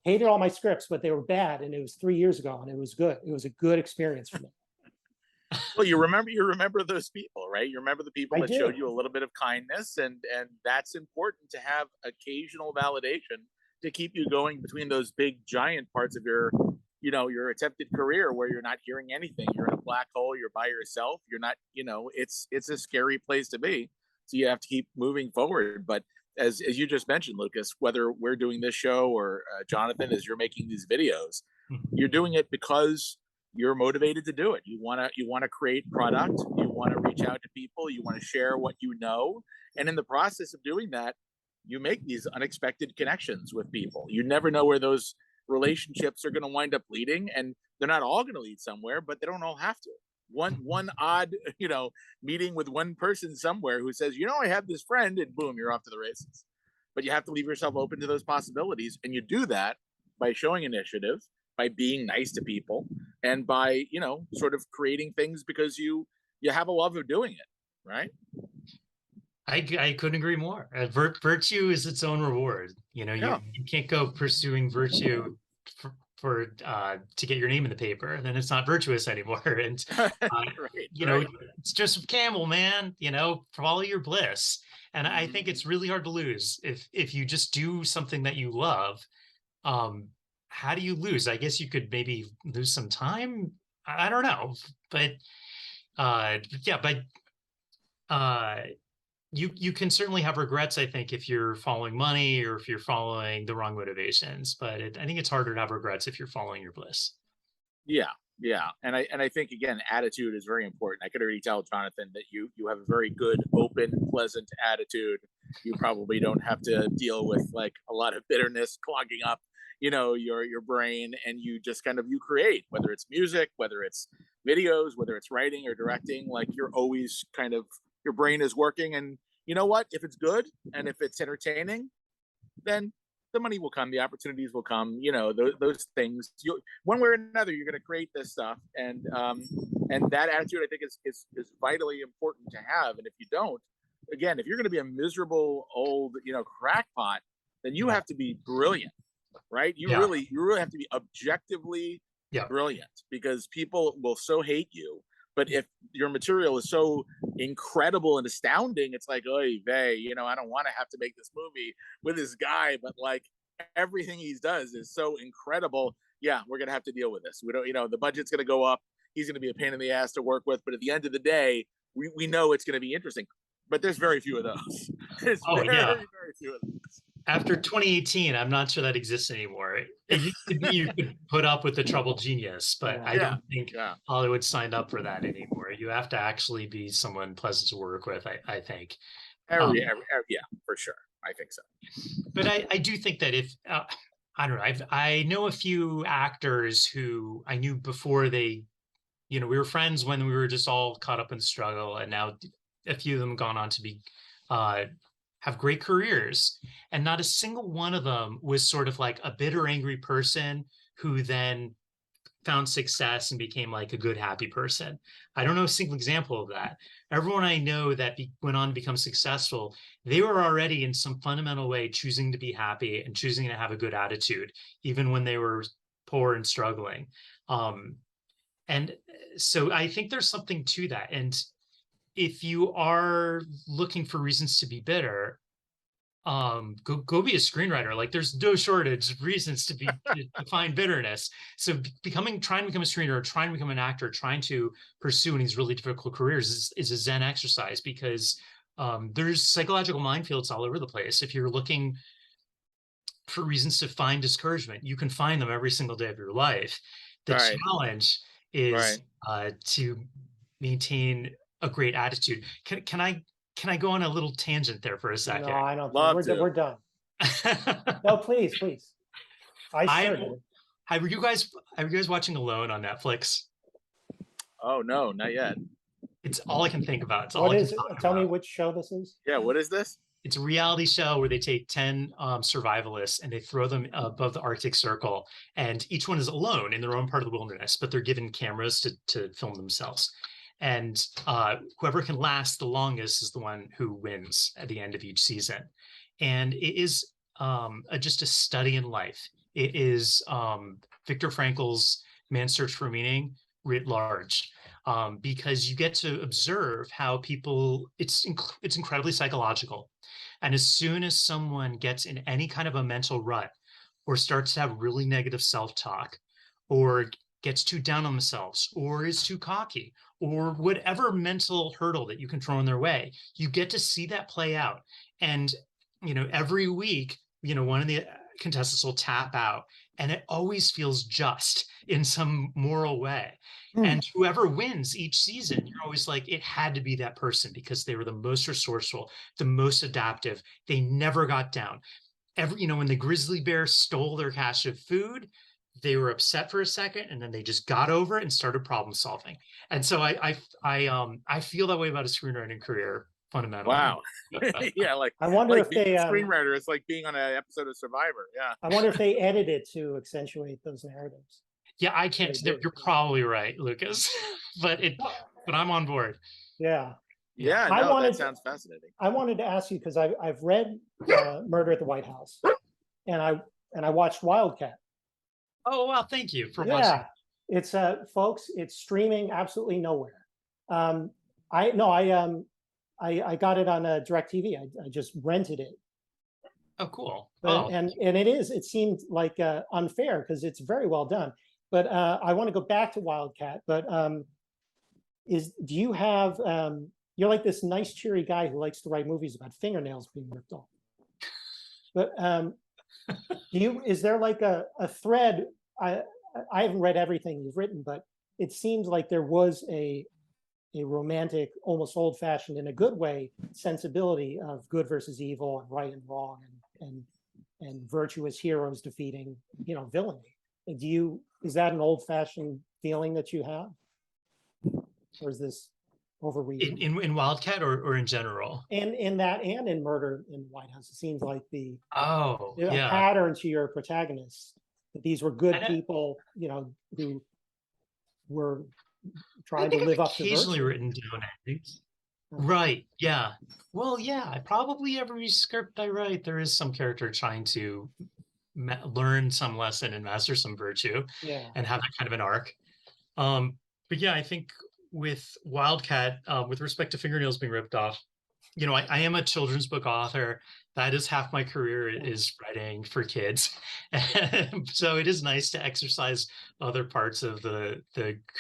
Hated all my scripts, but they were bad, and it was 3 years ago, and it was good. It was a good experience for me. Well, you remember those people, right? You remember the people that showed you a little bit of kindness, and that's important to have occasional validation to keep you going between those big giant parts of your attempted career where you're not hearing anything. You're in a black hole. You're by yourself. You're not, it's a scary place to be. So you have to keep moving forward. But as you just mentioned, Lucas, whether we're doing this show or Jonathan, as you're making these videos, you're doing it because you're motivated to do it. You want to create product. You want to reach out to people. You want to share what you know. And in the process of doing that, you make these unexpected connections with people. You never know where those relationships are going to wind up leading, and they're not all going to lead somewhere, but they don't all have to. One odd meeting with one person somewhere who says, I have this friend, and boom, you're off to the races. But you have to leave yourself open to those possibilities, and you do that by showing initiative, by being nice to people, and by sort of creating things because you have a love of doing it, right? I couldn't agree more. Virtue is its own reward. You can't go pursuing virtue for to get your name in the paper. Then it's not virtuous anymore. And right. It's just Campbell, man. Follow your bliss. And I think it's really hard to lose if you just do something that you love. How do you lose? I guess you could maybe lose some time. I don't know, but you can certainly have regrets, I think, if you're following money or if you're following the wrong motivations, but I think it's harder to have regrets if you're following your bliss. Yeah, yeah, and I think again, attitude is very important. I could already tell, Jonathan, that you have a very good, open, pleasant attitude. You probably don't have to deal with like a lot of bitterness clogging up, your brain, and you just kind of you create, whether it's music, whether it's videos, whether it's writing or directing. Like you're always kind of your brain is working, and you know what? If it's good and if it's entertaining, then the money will come, the opportunities will come, those things. One way or another, you're going to create this stuff, and that attitude, I think, is vitally important to have. And if you don't, again, if you're going to be a miserable old, crackpot, then you have to be brilliant, right? You really have to be objectively brilliant, because people will so hate you. But if your material is so incredible and astounding, it's like, oy vey, I don't want to have to make this movie with this guy, but like everything he does is so incredible. Yeah, we're gonna have to deal with this. We don't, the budget's gonna go up. He's gonna be a pain in the ass to work with, but at the end of the day, we know it's gonna be interesting. But there's very few of those. There's very few of those. After 2018, I'm not sure that exists anymore. It used to be you could put up with the troubled genius, but I don't think Hollywood signed up for that anymore. You have to actually be someone pleasant to work with, I think. Yeah, for sure. I think so. But I do think that if, I don't know, I know a few actors who I knew before they, we were friends when we were just all caught up in the struggle, and now a few of them gone on to be, have great careers, and not a single one of them was sort of like a bitter, angry person who then found success and became like a good, happy person. I don't know a single example of that. Everyone I know that went on to become successful, they were already in some fundamental way choosing to be happy and choosing to have a good attitude, even when they were poor and struggling. And so I think there's something to that. And if you are looking for reasons to be bitter, go be a screenwriter. Like there's no shortage of reasons to find bitterness. So trying to become a screenwriter, trying to become an actor, trying to pursue in these really difficult careers is a Zen exercise, because there's psychological minefields all over the place. If you're looking for reasons to find discouragement, you can find them every single day of your life. The challenge is to maintain a great attitude. Can I go on a little tangent there for a second? No, I don't. We're done. No, please. Are you guys watching Alone on Netflix? Oh no, not yet. It's all I can think about. It's what is it? Tell me which show this is. Yeah, what is this? It's a reality show where they take 10 survivalists and they throw them above the Arctic Circle, and each one is alone in their own part of the wilderness, but they're given cameras to film themselves. And whoever can last the longest is the one who wins at the end of each season. And it is just a study in life. It is Viktor Frankl's Man's Search for Meaning writ large, because you get to observe how people, it's incredibly psychological. And as soon as someone gets in any kind of a mental rut or starts to have really negative self-talk, or gets too down on themselves, or is too cocky, or whatever mental hurdle that you can throw in their way, you get to see that play out. And, every week, one of the contestants will tap out, and it always feels just in some moral way. And whoever wins each season, you're always like, it had to be that person, because they were the most resourceful, the most adaptive. They never got down. When the grizzly bear stole their cache of food, they were upset for a second, and then they just got over it and started problem solving. And so I feel that way about a screenwriting career fundamentally. Wow. Yeah, I wonder if being they a screenwriter is like being on an episode of Survivor. Yeah. I wonder if they edit it to accentuate those narratives. Yeah, I can't. You're probably right, Lucas, but I'm on board. Yeah. Yeah, no, that sounds fascinating. I wanted to ask you, because I've read Murder at the White House, and I watched Wildcat. Oh, well, thank you for watching. It's folks, it's streaming absolutely nowhere. I got it on DirecTV. I just rented it. Oh, cool. And it seemed like unfair, because it's very well done. But I want to go back to Wildcat. But do you have you're like this nice, cheery guy who likes to write movies about fingernails being ripped off. But is there like a thread? I haven't read everything you've written, but it seems like there was a romantic, almost old-fashioned, in a good way, sensibility of good versus evil and right and wrong, and virtuous heroes defeating, villainy. Is that an old-fashioned feeling that you have, or is this overreaching? In WILDCAT or in general? And in that, and in Murder in the White House, it seems like a yeah. pattern to your protagonists, that these were good people, who were trying to live up to virtue. Occasionally written down endings. Right. Yeah. Well, yeah. Probably every script I write, there is some character trying to learn some lesson and master some virtue, and have that kind of an arc. But yeah, I think with WILDCAT, with respect to fingernails being ripped off, I am a children's book author. That is half my career, is writing for kids. So it is nice to exercise other parts of the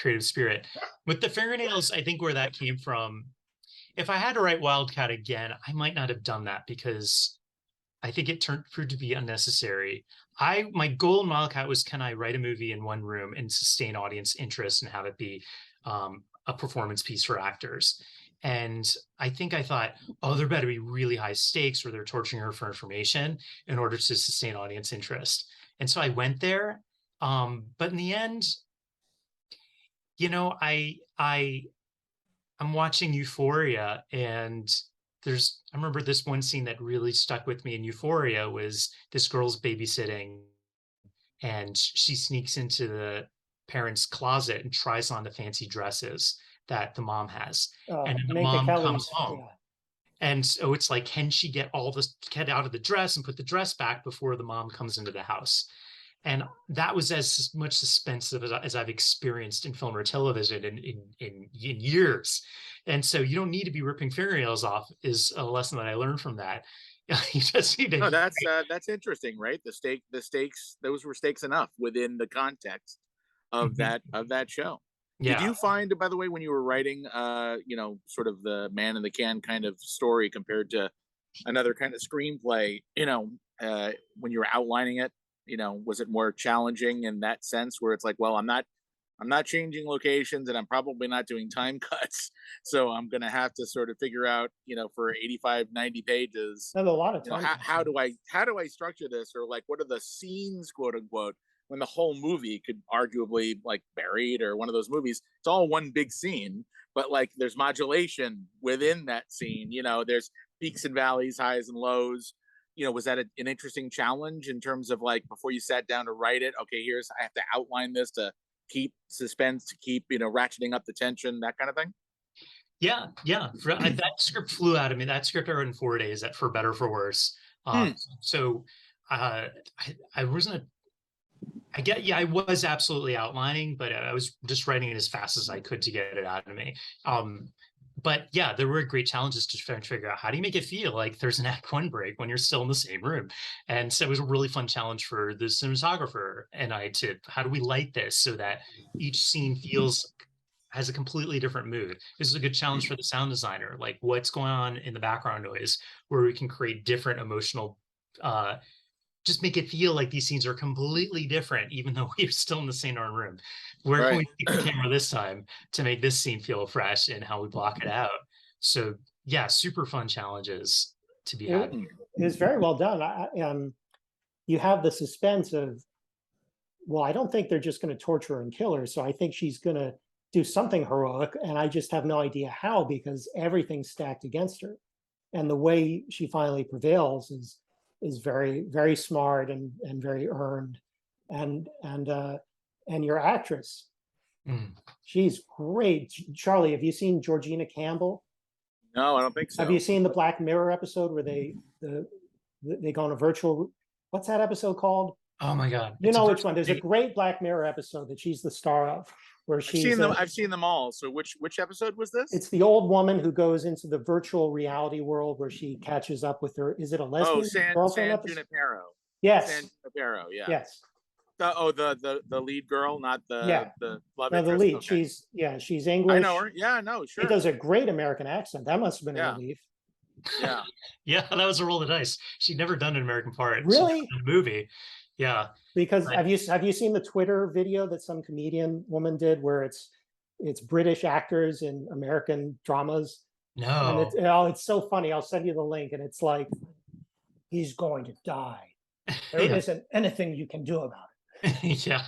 creative spirit. With the fingernails, I think where that came from, if I had to write WILDCAT again, I might not have done that, because I think it proved to be unnecessary. My goal in WILDCAT was, can I write a movie in one room and sustain audience interest and have it be a performance piece for actors? And I think I thought, oh, there better be really high stakes where they're torturing her for information in order to sustain audience interest. And so I went there. But in the end, I'm watching Euphoria, and I remember this one scene that really stuck with me in Euphoria was this girl's babysitting, and she sneaks into the parents' closet and tries on the fancy dresses that the mom has. And then the mom comes home. And so it's like, can she get out of the dress and put the dress back before the mom comes into the house? And that was as much suspense as I've experienced in film or television in years. And so you don't need to be ripping fingernails off, is a lesson that I learned from that. You just need to. No, that's interesting, right? The stakes, those were stakes enough within the context of that show. Yeah. Did you find, by the way, when you were writing, sort of the man in the can kind of story compared to another kind of screenplay, when you were outlining it, was it more challenging in that sense, where it's like, well, I'm not changing locations, and I'm probably not doing time cuts, so I'm going to have to sort of figure out, for 85, 90 pages, a lot of time. How do I structure this, or like, what are the scenes, quote unquote, when the whole movie could arguably, like Buried or one of those movies, it's all one big scene, but like there's modulation within that scene. There's peaks and valleys, highs and lows. Was that an interesting challenge in terms of, like, before you sat down to write it, okay, I have to outline this to keep suspense, to keep, ratcheting up the tension, that kind of thing? Yeah. That script flew out of me. That script I wrote in 4 days, that, for better, for worse. So I wasn't I was absolutely outlining, but I was just writing it as fast as I could to get it out of me. But yeah, there were great challenges to try and figure out, how do you make it feel like there's an act one break when you're still in the same room? And so it was a really fun challenge for the cinematographer and I to, how do we light this so that each scene has a completely different mood? This is a good challenge for the sound designer, like what's going on in the background noise, where we can create different emotional, just make it feel like these scenes are completely different, even though we're still in the same room. Where can we take the camera this time to make this scene feel fresh, and how we block it out? So yeah, super fun challenges to be had. It was very well done. You have the suspense of, well, I don't think they're just going to torture her and kill her. So I think she's going to do something heroic, and I just have no idea how, because everything's stacked against her. And the way she finally prevails is very, very smart and very earned. And your actress, she's great. Charlie, have you seen Georgina Campbell? No, I don't think so. Have you seen the Black Mirror episode where they go on a virtual, what's that episode called? Oh my God. You know which one? There's a great Black Mirror episode that she's the star of, where I've seen them all. So which episode was this? It's the old woman who goes into the virtual reality world where she catches up with her. Is it a lesbian girlfriend? San Junipero. Yes. San Junipero, yeah. Yes. The lead girl, not Yeah, the love no, the interest. lead. Okay, She's I know English. her. Yeah, no, She sure. does a great American accent. That must have been a Yeah, relief. yeah. Yeah, that was a roll of the dice. She'd never done an American part. She'd Really? never done a movie. Yeah. Because But have you seen the Twitter video that some comedian woman did where it's British actors in American dramas? And no. it's so funny. I'll send you the link, and it's like, he's going to die. There Yeah. isn't anything you can do about Yeah.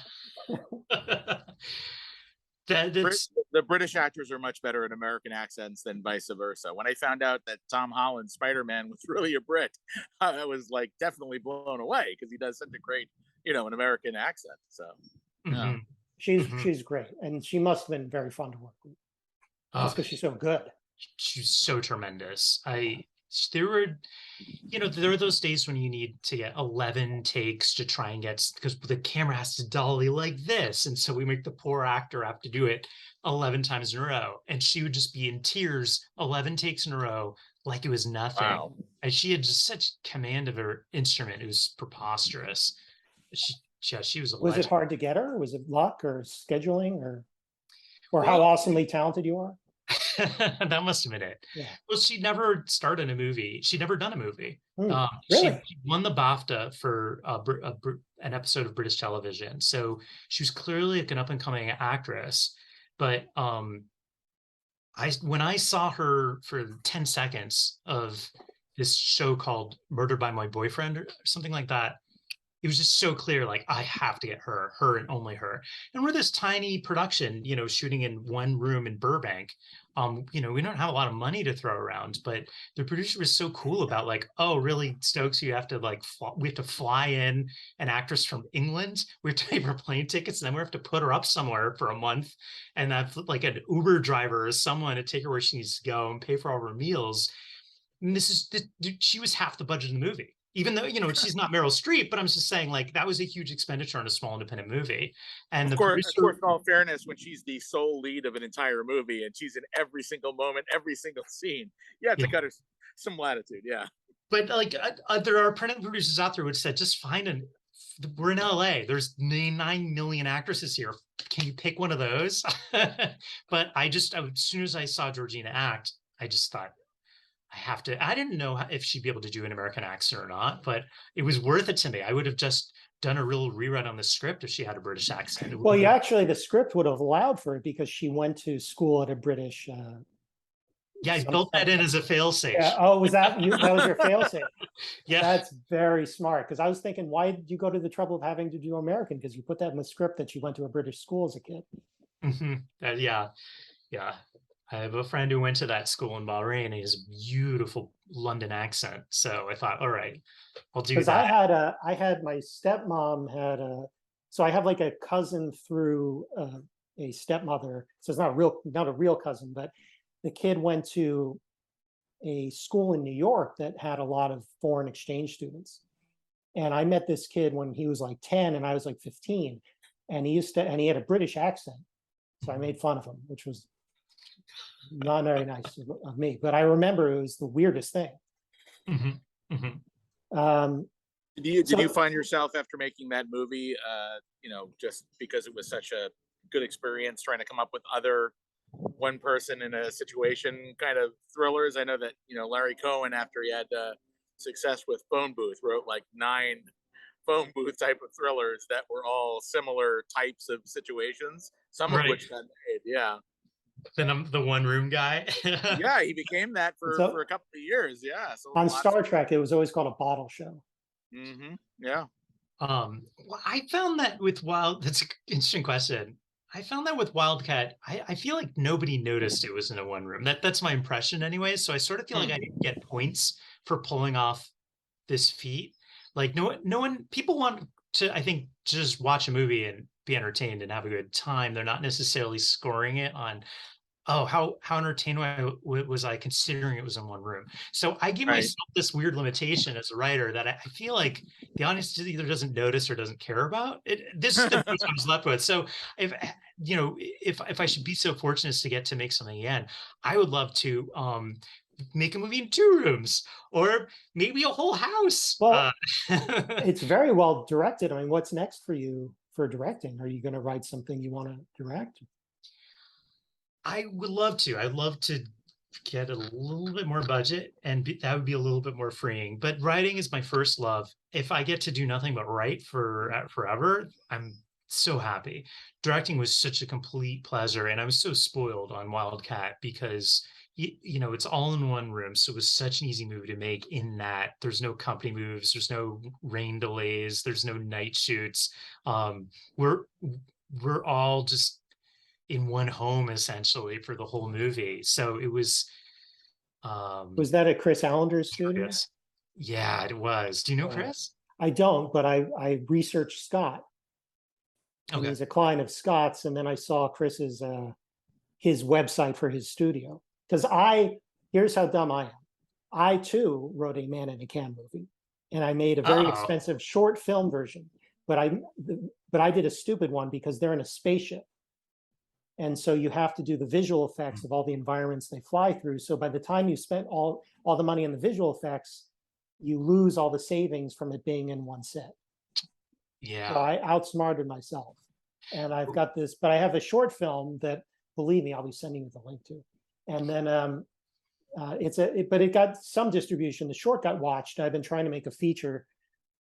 That's The British actors are much better at American accents than vice versa. When I found out that Tom Holland Spider-Man was really a Brit, I was like definitely blown away because he does such a great, an American accent. So yeah. mhm, it. mhm. She's great, and she must have been very fun to work with. Just Oh, because she's so good. she's so tremendous. There were, there are those days when you need to get 11 takes to try and get, because the camera has to dolly like this. And so we make the poor actor have to do it 11 times in a row. And she would just be in tears 11 takes in a row, like it was nothing. Wow. And she had just such command of her instrument. It was preposterous. She was a Was it legend. hard to get her? Was it luck or scheduling or how Well, awesomely talented you are? That must have been it. Yeah. Well, she never starred in a movie. She'd never done a movie. Really? She won the BAFTA for an episode of British television. So she was clearly like an up and coming actress. But when I saw her for 10 seconds of this show called Murdered by My Boyfriend or something like that, it was just so clear, like, I have to get her and only her. And we're this tiny production, shooting in one room in Burbank. We don't have a lot of money to throw around, but the producer was so cool about like, oh, really, Stokes, you have to we have to fly in an actress from England. We have to pay for plane tickets, and then we have to put her up somewhere for a month, and have like an Uber driver or someone to take her where she needs to go and pay for all her meals. And she was half the budget of the movie, even though she's not Meryl Streep, but I'm just saying, like, that was a huge expenditure on a small independent movie. And the of producer, course, in all fairness, when she's the sole lead of an entire movie and she's in every single moment, every single scene, you have to cut her some latitude. Yeah. But like, there are plenty of producers out there which said, just find we're in LA. There's 9 million actresses here. Can you pick one of those? But as soon as I saw Georgina act, I just thought, I didn't know if she'd be able to do an American accent or not, but it was worth it to me. I would have just done a real rewrite on the script if she had a British accent. Well, the script would have allowed for it because she went to school at a British. Yeah, I built that in as a failsafe. Yeah. Oh, was that you? That was your failsafe. Yeah, that's very smart. Because I was thinking, why did you go to the trouble of having to do American? Because you put that in the script that she went to a British school as a kid. Yeah. I have a friend who went to that school in Bahrain, and he has a beautiful London accent. So I thought, all right, I'll do that. Because I had my stepmom so I have like a cousin through a stepmother. So it's not a real cousin, but the kid went to a school in New York that had a lot of foreign exchange students. And I met this kid when he was like 10 and I was like 15, and he had a British accent. So I made fun of him, which was not very nice of me, but I remember it was the weirdest thing. Did you find yourself after making that movie, just because it was such a good experience trying to come up with other one person in a situation kind of thrillers? I know that, Larry Cohen, after he had success with Phone Booth, wrote like 9 phone booth type of thrillers that were all similar types of situations, some of which got made. Yeah. Then I'm the one room guy. Yeah, he became that for a couple of years. Yeah. So on Star Trek, it was always called a bottle show. Yeah. Well, I found that with that's an interesting question. I found that with WILDCAT, I feel like nobody noticed it was in a one room. That's my impression anyway. So I sort of feel like I didn't get points for pulling off this feat. Like no one, people want to, I think, just watch a movie and be entertained and have a good time. They're not necessarily scoring it on, oh, how entertained was I considering it was in one room. So I give myself this weird limitation as a writer that I feel like the audience either doesn't notice or doesn't care about it. This is the piece I was left with. So if I should be so fortunate as to get to make something again, I would love to make a movie in 2 rooms or maybe a whole house. Well, it's very well directed. I mean, what's next for you for directing? Are you going to write something you want to direct? I would love to. I'd love to get a little bit more budget, and that would be a little bit more freeing. But writing is my first love. If I get to do nothing but write for forever, I'm so happy. Directing was such a complete pleasure, and I was so spoiled on WILDCAT because you know, it's all in one room, so it was such an easy movie to make. In that there's no company moves, there's no rain delays, there's no night shoots. We're all just in one home essentially for the whole movie. So it was that at Chris Allender's studio? Chris. Yeah, it was. Do you know Chris? I don't, but I researched Scott. And he's a client of Scott's, and then I saw Chris's his website for his studio. Because here's how dumb I am. I too wrote a Man in a Can movie, and I made a very expensive short film version. But I did a stupid one because they're in a spaceship, and so you have to do the visual effects of all the environments they fly through. So by the time you spent all the money on the visual effects, you lose all the savings from it being in one set. Yeah. So I outsmarted myself, and I've got this. But I have a short film that, believe me, I'll be sending you the link to. And then but it got some distribution. The short got watched. I've been trying to make a feature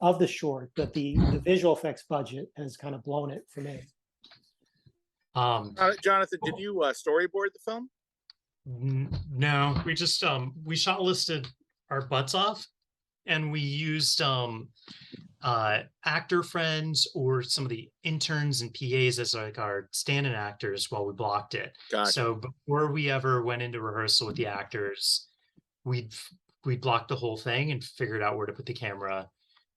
of the short, but the visual effects budget has kind of blown it for me. Jonathan, did you storyboard the film? No, we just we shot listed our butts off, and we used actor friends or some of the interns and PAs as like our stand-in actors while we blocked it. Gotcha. So before we ever went into rehearsal with the actors, we'd blocked the whole thing and figured out where to put the camera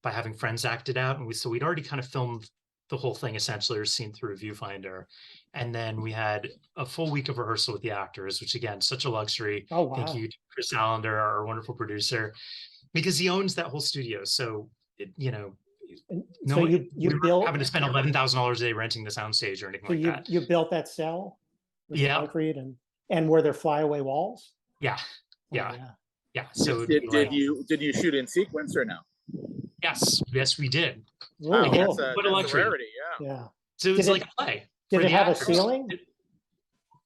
by having friends act it out. And we'd already kind of filmed the whole thing essentially, or seen through a viewfinder. And then we had a full week of rehearsal with the actors, which again, such a luxury. Oh, wow. Thank you to Chris Allender, our wonderful producer, because he owns that whole studio. So you know, so you built, having to spend $11,000 a day renting the soundstage or anything like that. You built that cell with concrete, and were there flyaway walls? Yeah. So did you shoot in sequence or no? Yes, we did. Really cool. What a luxury! Rarity, yeah. So it's like a play. Did it have a ceiling?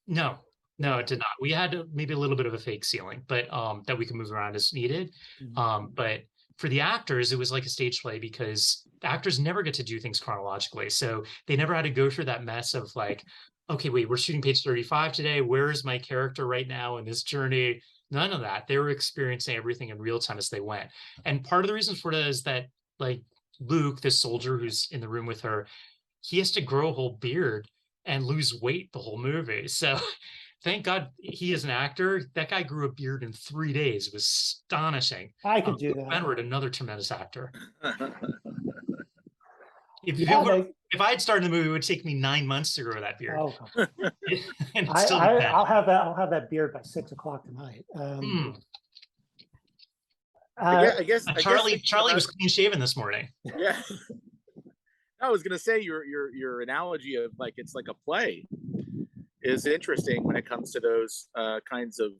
No, it did not. We had maybe a little bit of a fake ceiling, but that we could move around as needed. But for the actors, it was like a stage play because the actors never get to do things chronologically. So they never had to go through that mess of like, okay, wait, we're shooting page 35 today. Where is my character right now in this journey? None of that. They were experiencing everything in real time as they went. And part of the reason for that is that, like, Luke, this soldier who's in the room with her, he has to grow a whole beard and lose weight the whole movie. So thank God he is an actor. That guy grew a beard in 3 days. It was astonishing. I could do that. Benward, another tremendous actor. If I had started the movie, it would take me 9 months to grow that beard. Oh, and I'll have that beard by 6 o'clock tonight. I guess Charlie was clean shaven this morning. Yeah. I was gonna say your analogy of like it's like a play is interesting when it comes to those kinds of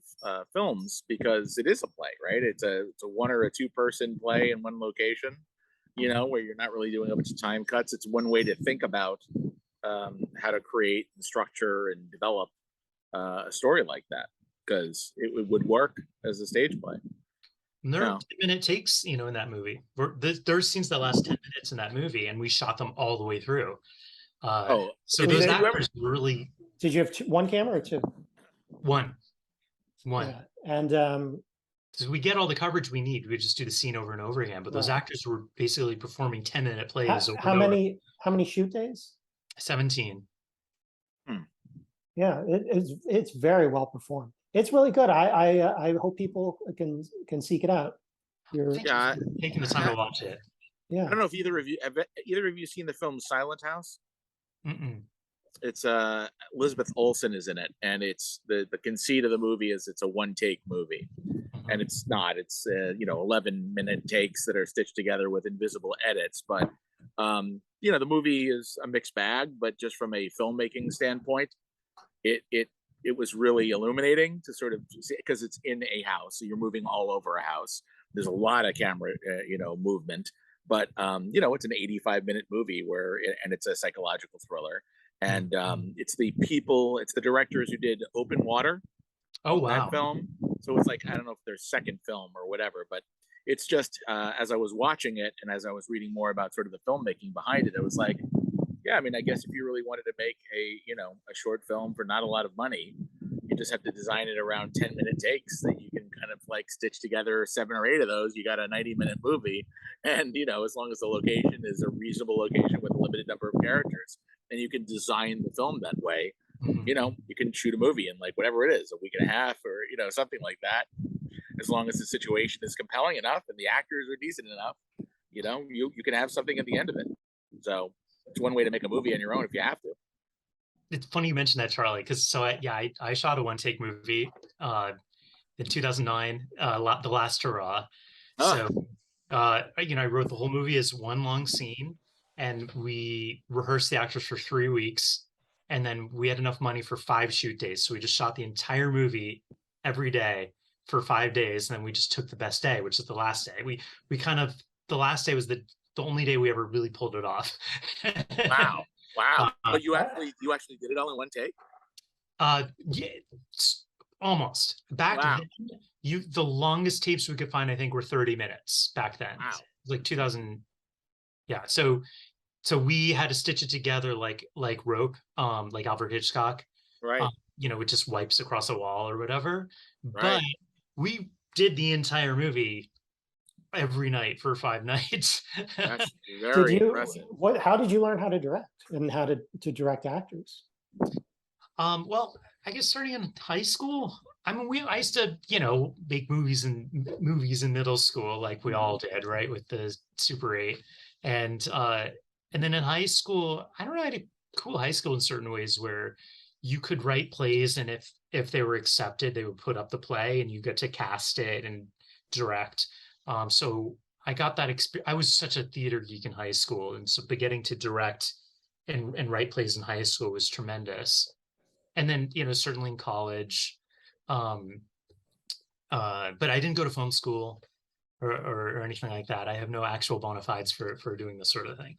films, because it is a play, right? It's a 1 or 2 person play in one location, you know, where you're not really doing a bunch of time cuts. It's one way to think about how to create and structure and develop a story like that, because it would work as a stage play. And there are 10-minute takes, you know, in that movie. There's scenes that last 10 minutes in that movie, and we shot them all the way through. So those actors really. Did you have one camera or 2? One. Yeah. And so we get all the coverage we need. We just do the scene over and over again. But those actors were basically performing 10-minute plays. How many shoot days? 17. Yeah, it's very well performed. It's really good. I hope people can seek it out. Taking the time to watch it. Yeah. I don't know if either of you seen the film Silent House. Mm-mm. It's Elizabeth Olsen is in it, and it's the conceit of the movie is it's a one-take movie, and it's not. It's 11-minute takes that are stitched together with invisible edits. But the movie is a mixed bag. But just from a filmmaking standpoint, it was really illuminating to sort of see, because it's in a house, so you're moving all over a house. There's a lot of camera movement. but it's an 85-minute movie and it's a psychological thriller. And it's the directors who did Open Water, Oh, that wow. film. So it's like, I don't know if their second film or whatever, but it's just as I was watching it and as I was reading more about sort of the filmmaking behind it, I was like, yeah, I mean, I guess if you really wanted to make a short film for not a lot of money, you just have to design it around 10-minute takes that you can kind of like stitch together 7 or 8 of those. You got a 90-minute movie. And, as long as the location is a reasonable location with a limited number of characters, and you can design the film that way, you can shoot a movie in like whatever it is, a week and a half or, something like that. As long as the situation is compelling enough and the actors are decent enough, you can have something at the end of it. So it's one way to make a movie on your own if you have to. It's funny you mentioned that, Charlie, because I shot a one-take movie in 2009, The Last Hurrah. So, I wrote the whole movie as one long scene, and we rehearsed the actors for 3 weeks, and then we had enough money for 5 shoot days. So we just shot the entire movie every day for 5 days, and then we just took the best day, which is the last day. The last day was the only day we ever really pulled it off. Wow. But you actually did it all in one take? Yeah, almost. Back then, the longest tapes we could find, I think, were 30 minutes back then. Wow. Like 2000. Yeah. So we had to stitch it together like rope, like Alfred Hitchcock. Right. It just wipes across a wall or whatever. Right. But we did the entire movie every night for 5 nights. That's very impressive. How did you learn how to direct and how to direct actors? Well, I guess starting in high school. I mean, I used to, make movies in middle school, like we all did, right, with the Super 8, and then in high school, I don't know, I had a cool high school in certain ways where you could write plays, and if they were accepted, they would put up the play, and you get to cast it and direct. So I got that experience. I was such a theater geek in high school, and so getting to direct and write plays in high school was tremendous. And then, certainly in college, but I didn't go to film school or anything like that. I have no actual bona fides for doing this sort of thing.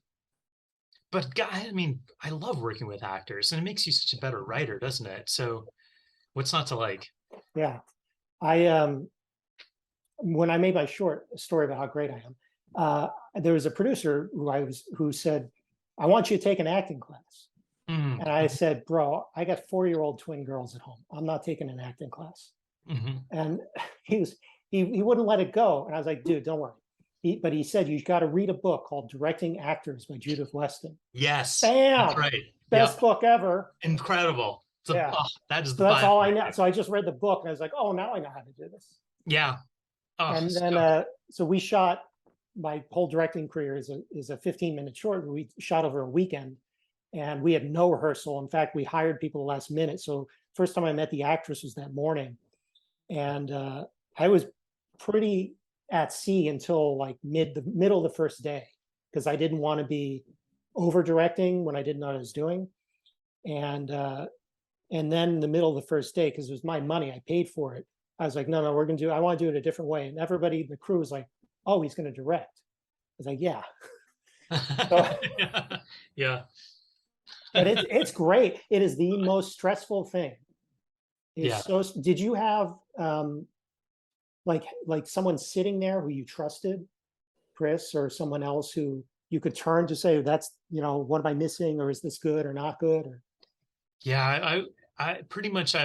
But I mean, I love working with actors, and it makes you such a better writer, doesn't it? So what's not to like? Yeah. When I made my short story about how great I am, there was a producer who said, "I want you to take an acting class." And I said, "Bro, I got 4-year-old twin girls at home. I'm not taking an acting class." And he wouldn't let it go. And I was like, "Dude, don't worry." But he said, "You got to read a book called Directing Actors by Judith Weston." Yes. Bam! That's right. Best book ever. Incredible. Yeah. That is so that's all I know. So I just read the book and I was like, "Oh, now I know how to do this." Yeah. And then so we shot, my whole directing career is a 15-minute short. We shot over a weekend, and we had no rehearsal. In fact, we hired people the last minute. So first time I met the actress was that morning, and I was pretty at sea until like the middle of the first day, because I didn't want to be over directing when I didn't know what I was doing. And then in the middle of the first day, because it was my money, I paid for it. I was like, no, I want to do it a different way. And everybody, the crew was like, "Oh, he's going to direct." I was like, "Yeah." Yeah. But it's great. It is the most stressful thing. So did you have like someone sitting there who you trusted, Chris, or someone else who you could turn to say, "That's, what am I missing, or is this good or not good?" Or Yeah, I pretty much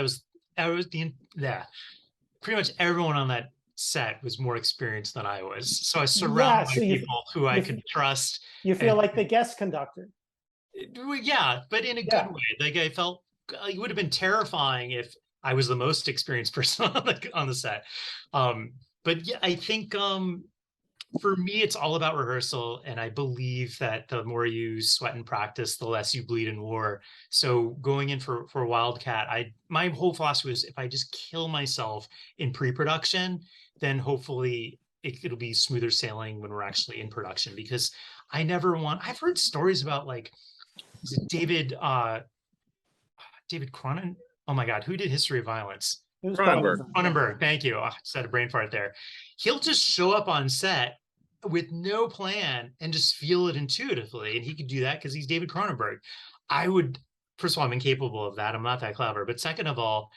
pretty much everyone on that set was more experienced than I was. So I surrounded by people who I could trust. You feel like the guest conductor. Yeah, but in a good way. Like I felt it would have been terrifying if I was the most experienced person on the set. But yeah, I think for me, it's all about rehearsal. And I believe that the more you sweat and practice, the less you bleed in war. So going in for WILDCAT, my whole philosophy was, if I just kill myself in pre-production, then hopefully it'll be smoother sailing when we're actually in production. Because I've heard stories about like, is it David Cronin? Oh my God, who did History of Violence? Cronenberg. Cronenberg, thank you. I just had a brain fart there. He'll just show up on set with no plan and just feel it intuitively. And he could do that because he's David Cronenberg. I would, first of all, I'm incapable of that. I'm not that clever. But second of all,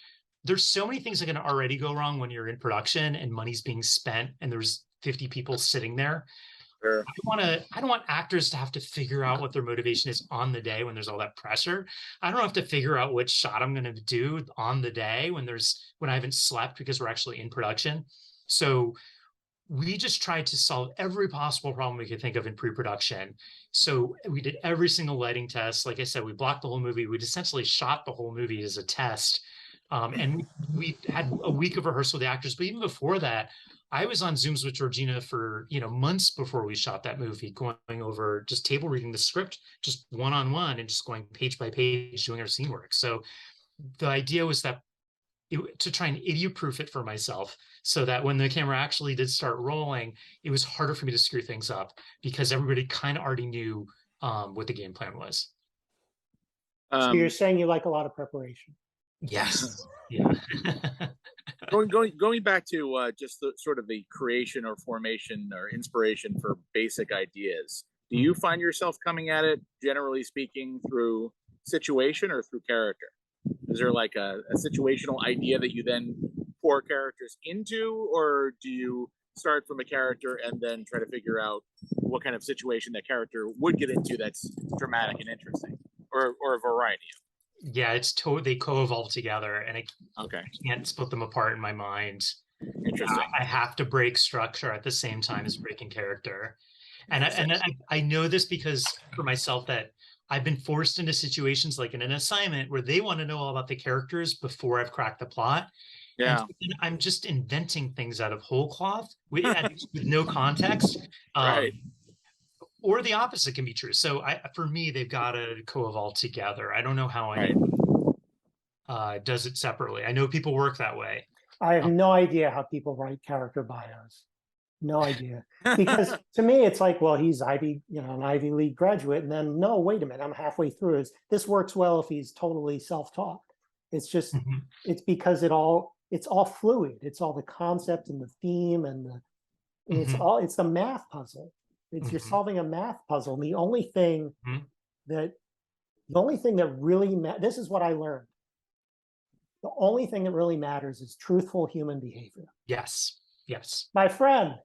there's so many things that can already go wrong when you're in production and money's being spent and there's 50 people sitting there. Sure. I don't want actors to have to figure out what their motivation is on the day when there's all that pressure. I don't have to figure out which shot I'm going to do on the day when I haven't slept because we're actually in production. So we just tried to solve every possible problem we could think of in pre-production. So we did every single lighting test. Like I said, we blocked the whole movie. We'd essentially shot the whole movie as a test. And we had a week of rehearsal with the actors. But even before that, I was on Zooms with Georgina for, months before we shot that movie, going over just table reading the script, just one-on-one and just going page by page, doing our scene work. So the idea was that to try and idiot-proof it for myself so that when the camera actually did start rolling, it was harder for me to screw things up because everybody kind of already knew what the game plan was. So you're saying you like a lot of preparation. Yes. Yeah. going back to just the sort of the creation or formation or inspiration for basic ideas. Do you find yourself coming at it, generally speaking, through situation or through character? Is there like a situational idea that you then pour characters into, or do you start from a character and then try to figure out what kind of situation that character would get into that's dramatic and interesting, or a variety of? Yeah, they co-evolve together, and I Okay. can't split them apart in my mind. Interesting. I have to break structure at the same time as breaking character. And I know this because for myself that I've been forced into situations like in an assignment where they want to know all about the characters before I've cracked the plot. Yeah. And I'm just inventing things out of whole cloth with no context. Right. Or the opposite can be true. So for me, they've got to co-evolve together. I don't know how does it separately. I know people work that way. I have no idea how people write character bios. No idea. Because to me, it's like, well, he's an Ivy League graduate. And then, no, wait a minute, I'm halfway through. This works well if he's totally self-taught. It's just, it's because it's all fluid. It's all the concept and the theme and it's the math puzzle. You're solving a math puzzle. And the only thing that really this is what I learned. The only thing that really matters is truthful human behavior. Yes. Yes. My friend.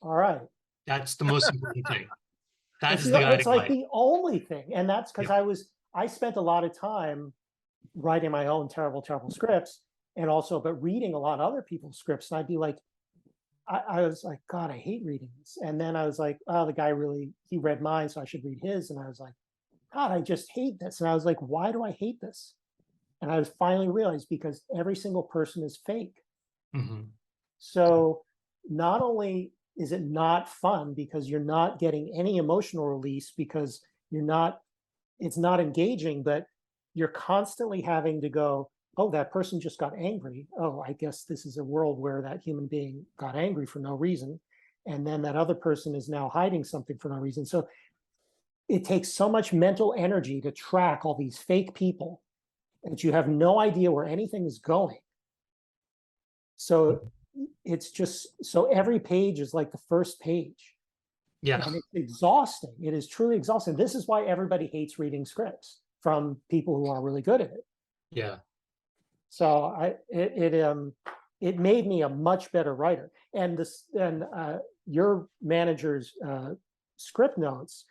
All right. That's the most important thing. That's the guiding It's like light. the only thing. And that's because I spent a lot of time writing my own terrible scripts but reading a lot of other people's scripts. And I'd be like, I was like, God, I hate reading this. And then I was like, oh, the guy he read mine, so I should read his. And I was like, God, I just hate this. And I was like, why do I hate this? And I finally realized because every single person is fake. So not only is it not fun because you're not getting any emotional release because it's not engaging, but you're constantly having to go, oh, that person just got angry. Oh, I guess this is a world where that human being got angry for no reason. And then that other person is now hiding something for no reason. So it takes so much mental energy to track all these fake people that you have no idea where anything is going. So it's just, so every page is like the first page. Yeah. And it's exhausting. It is truly exhausting. This is why everybody hates reading scripts from people who are really good at it. Yeah. So it made me a much better writer. And your manager's script notes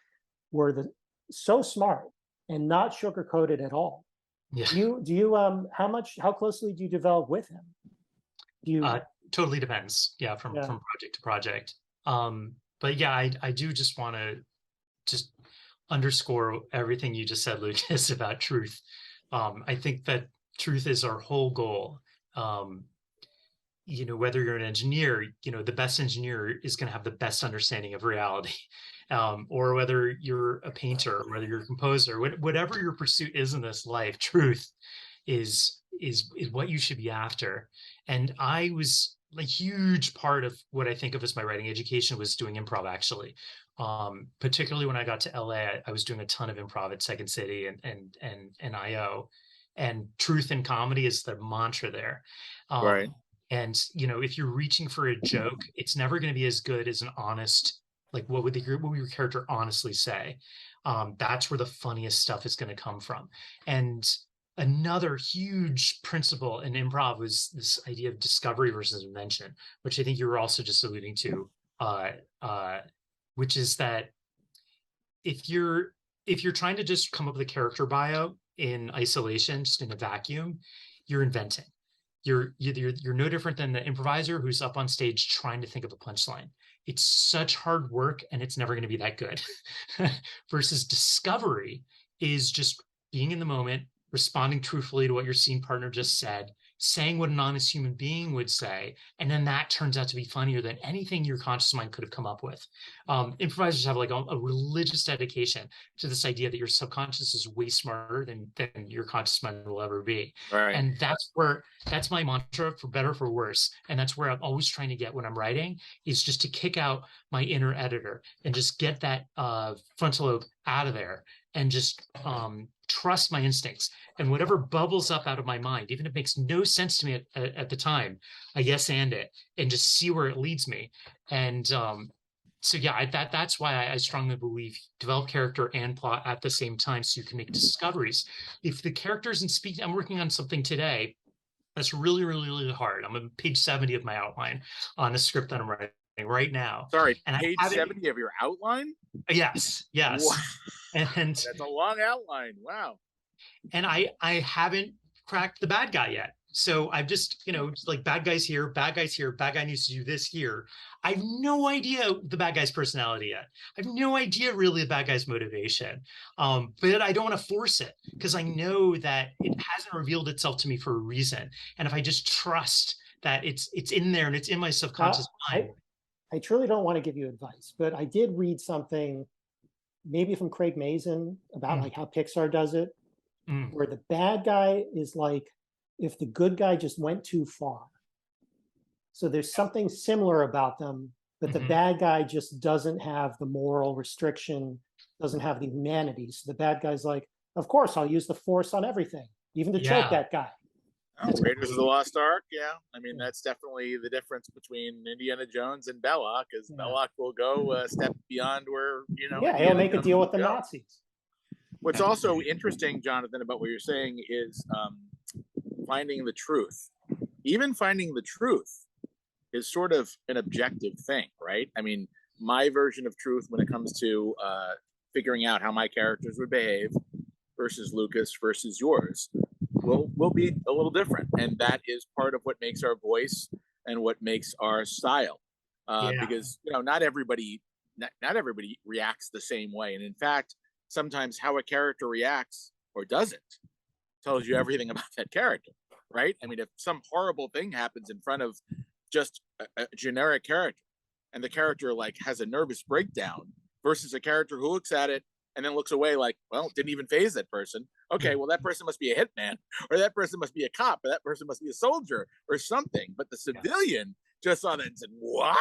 were so smart and not sugar-coated at all. Yeah. Do you how closely do you develop with him? Do you totally depends. Yeah, from project to project. But yeah, I do just want to just underscore everything you just said, Lucas, about truth. I think that truth is our whole goal. Whether you're an engineer, the best engineer is going to have the best understanding of reality. Or whether you're a painter, whether you're a composer, whatever your pursuit is in this life, truth is what you should be after. And I was a huge part of what I think of as my writing education was doing improv, actually. Particularly when I got to LA, I was doing a ton of improv at Second City and IO. And truth and comedy is the mantra there. Right. And, if you're reaching for a joke, it's never going to be as good as an honest Like, what would your character honestly say? That's where the funniest stuff is going to come from. And another huge principle in improv was this idea of discovery versus invention, which I think you were also just alluding to, uh, uh, which is that if you're trying to just come up with a character bio in isolation, just in a vacuum, you're inventing. You're no different than the improviser who's up on stage trying to think of a punchline. It's such hard work and it's never going to be that good. Versus discovery is just being in the moment, responding truthfully to what your scene partner just said, saying what an honest human being would say, and then that turns out to be funnier than anything your conscious mind could have come up with. Improvisers have like a religious dedication to this idea that your subconscious is way smarter than your conscious mind will ever be. Right. And that's my mantra, for better, for worse. And that's where I'm always trying to get when I'm writing, is just to kick out my inner editor and just get that frontal lobe out of there and just trust my instincts, and whatever bubbles up out of my mind, even if it makes no sense to me at the time, I yes and it and just see where it leads me. And so yeah, that's why I strongly believe develop character and plot at the same time so you can make discoveries. If the character isn't speaking, I'm working on something today that's really, really, really hard. I'm on page 70 of my outline on a script that I'm writing right now. Sorry, and page 70 of your outline? Yes. Wow. And that's a long outline. Wow. And I haven't cracked the bad guy yet. So I've just, it's like bad guys here, bad guys here, bad guy needs to do this here. I have no idea the bad guy's personality yet. I have no idea really the bad guy's motivation. But I don't want to force it because I know that it hasn't revealed itself to me for a reason. And if I just trust that it's in there and it's in my subconscious mind. I truly don't want to give you advice, but I did read something maybe from Craig Mazin about like how Pixar does it, where the bad guy is like if the good guy just went too far. So there's something similar about them, but the bad guy just doesn't have the moral restriction, doesn't have the humanity. So the bad guy's like, of course, I'll use the force on everything, even to choke that guy. Raiders of the Lost Ark, yeah. I mean, that's definitely the difference between Indiana Jones and Belloc, is Belloc will go a step beyond where, Yeah, he'll make a deal with the Nazis. What's also interesting, Jonathan, about what you're saying is finding the truth. Even finding the truth is sort of an objective thing, right? I mean, my version of truth when it comes to figuring out how my characters would behave versus Lucas versus yours will be a little different, and that is part of what makes our voice and what makes our style. Because not everybody reacts the same way, and in fact, sometimes how a character reacts or doesn't tells you everything about that character, right? I mean, if some horrible thing happens in front of just a generic character, and the character like has a nervous breakdown, versus a character who looks at it and then looks away like, well, it didn't even faze that person. Okay, well, that person must be a hitman, or that person must be a cop, or that person must be a soldier or something. But the civilian just saw that and said, "Wow,"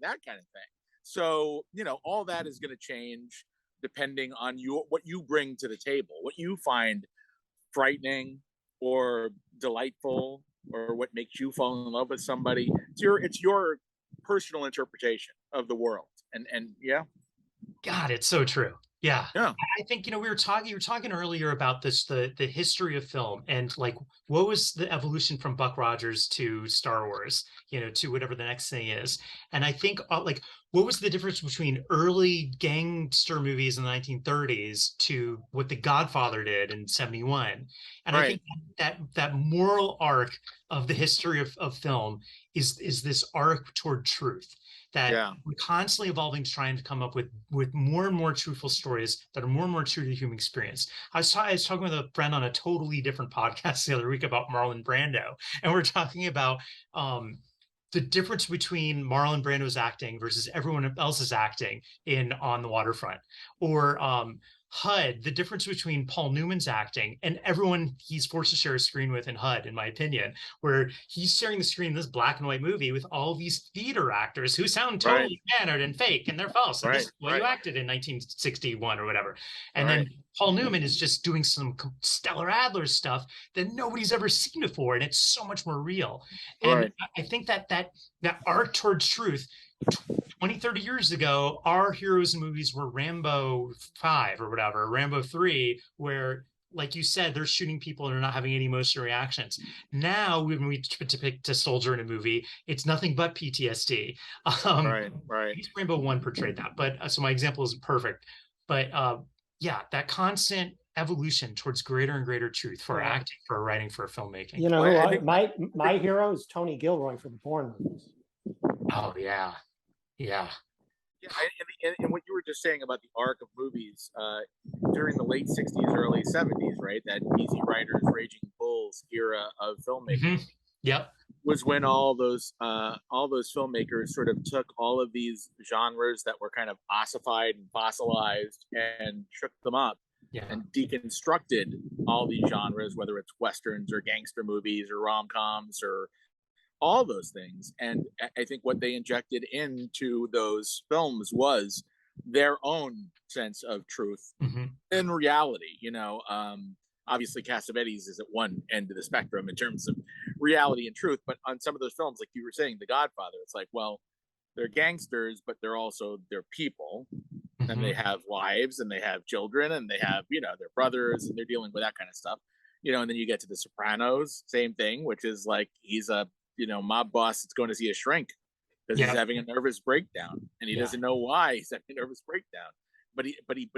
that kind of thing. So, all that is going to change depending on what you bring to the table, what you find frightening or delightful, or what makes you fall in love with somebody. It's your personal interpretation of the world. And yeah. God, it's so true. Yeah. Yeah. I think, you were talking earlier about this, the history of film, and like, what was the evolution from Buck Rogers to Star Wars, to whatever the next thing is. And I think like, what was the difference between early gangster movies in the 1930s to what The Godfather did in 71? And I think that moral arc of the history of film is this arc toward truth. That we're constantly evolving to try and come up with more and more truthful stories that are more and more true to the human experience. I was talking with a friend on a totally different podcast the other week about Marlon Brando, and we're talking about the difference between Marlon Brando's acting versus everyone else's acting in On the Waterfront, or HUD, the difference between Paul Newman's acting and everyone he's forced to share a screen with in HUD, in my opinion, where he's sharing the screen in this black and white movie with all these theater actors who sound totally mannered and fake, and they're false. And this is what you acted in 1961 or whatever. And then Paul Newman is just doing some Stellar Adler stuff that nobody's ever seen before, and it's so much more real. And I think that arc towards truth 20, 30 years ago, our heroes in movies were Rambo 5 or whatever, Rambo 3, where, like you said, they're shooting people and they're not having any emotional reactions. Now, when we depict a soldier in a movie, it's nothing but PTSD. Um, Right, right. Rambo 1 portrayed that, but so my example isn't perfect. But yeah, that constant evolution towards greater and greater truth for Yeah. acting, for writing, for filmmaking. You know Well, who I think my hero is Tony Gilroy for the Bourne movies. Oh, yeah. Yeah. yeah, and what you were just saying about the arc of movies during the late '60s, early '70s, right? That Easy Riders, Raging Bulls era of filmmaking Yep. was when all those filmmakers sort of took all of these genres that were kind of ossified and fossilized and shook them up Yeah. and deconstructed all these genres, whether it's westerns or gangster movies or rom-coms or all those things. And I think what they injected into those films was their own sense of truth and reality. Obviously Cassavetes is at one end of the spectrum in terms of reality and truth, but on some of those films, like you were saying, The Godfather, it's like, well, they're gangsters, but they're people, and they have wives and they have children and they have their brothers, and they're dealing with that kind of stuff. And then you get to The Sopranos, same thing, which is like he's a mob boss that's going to see a shrink because he's having a nervous breakdown, and he doesn't know why he's having a nervous breakdown, but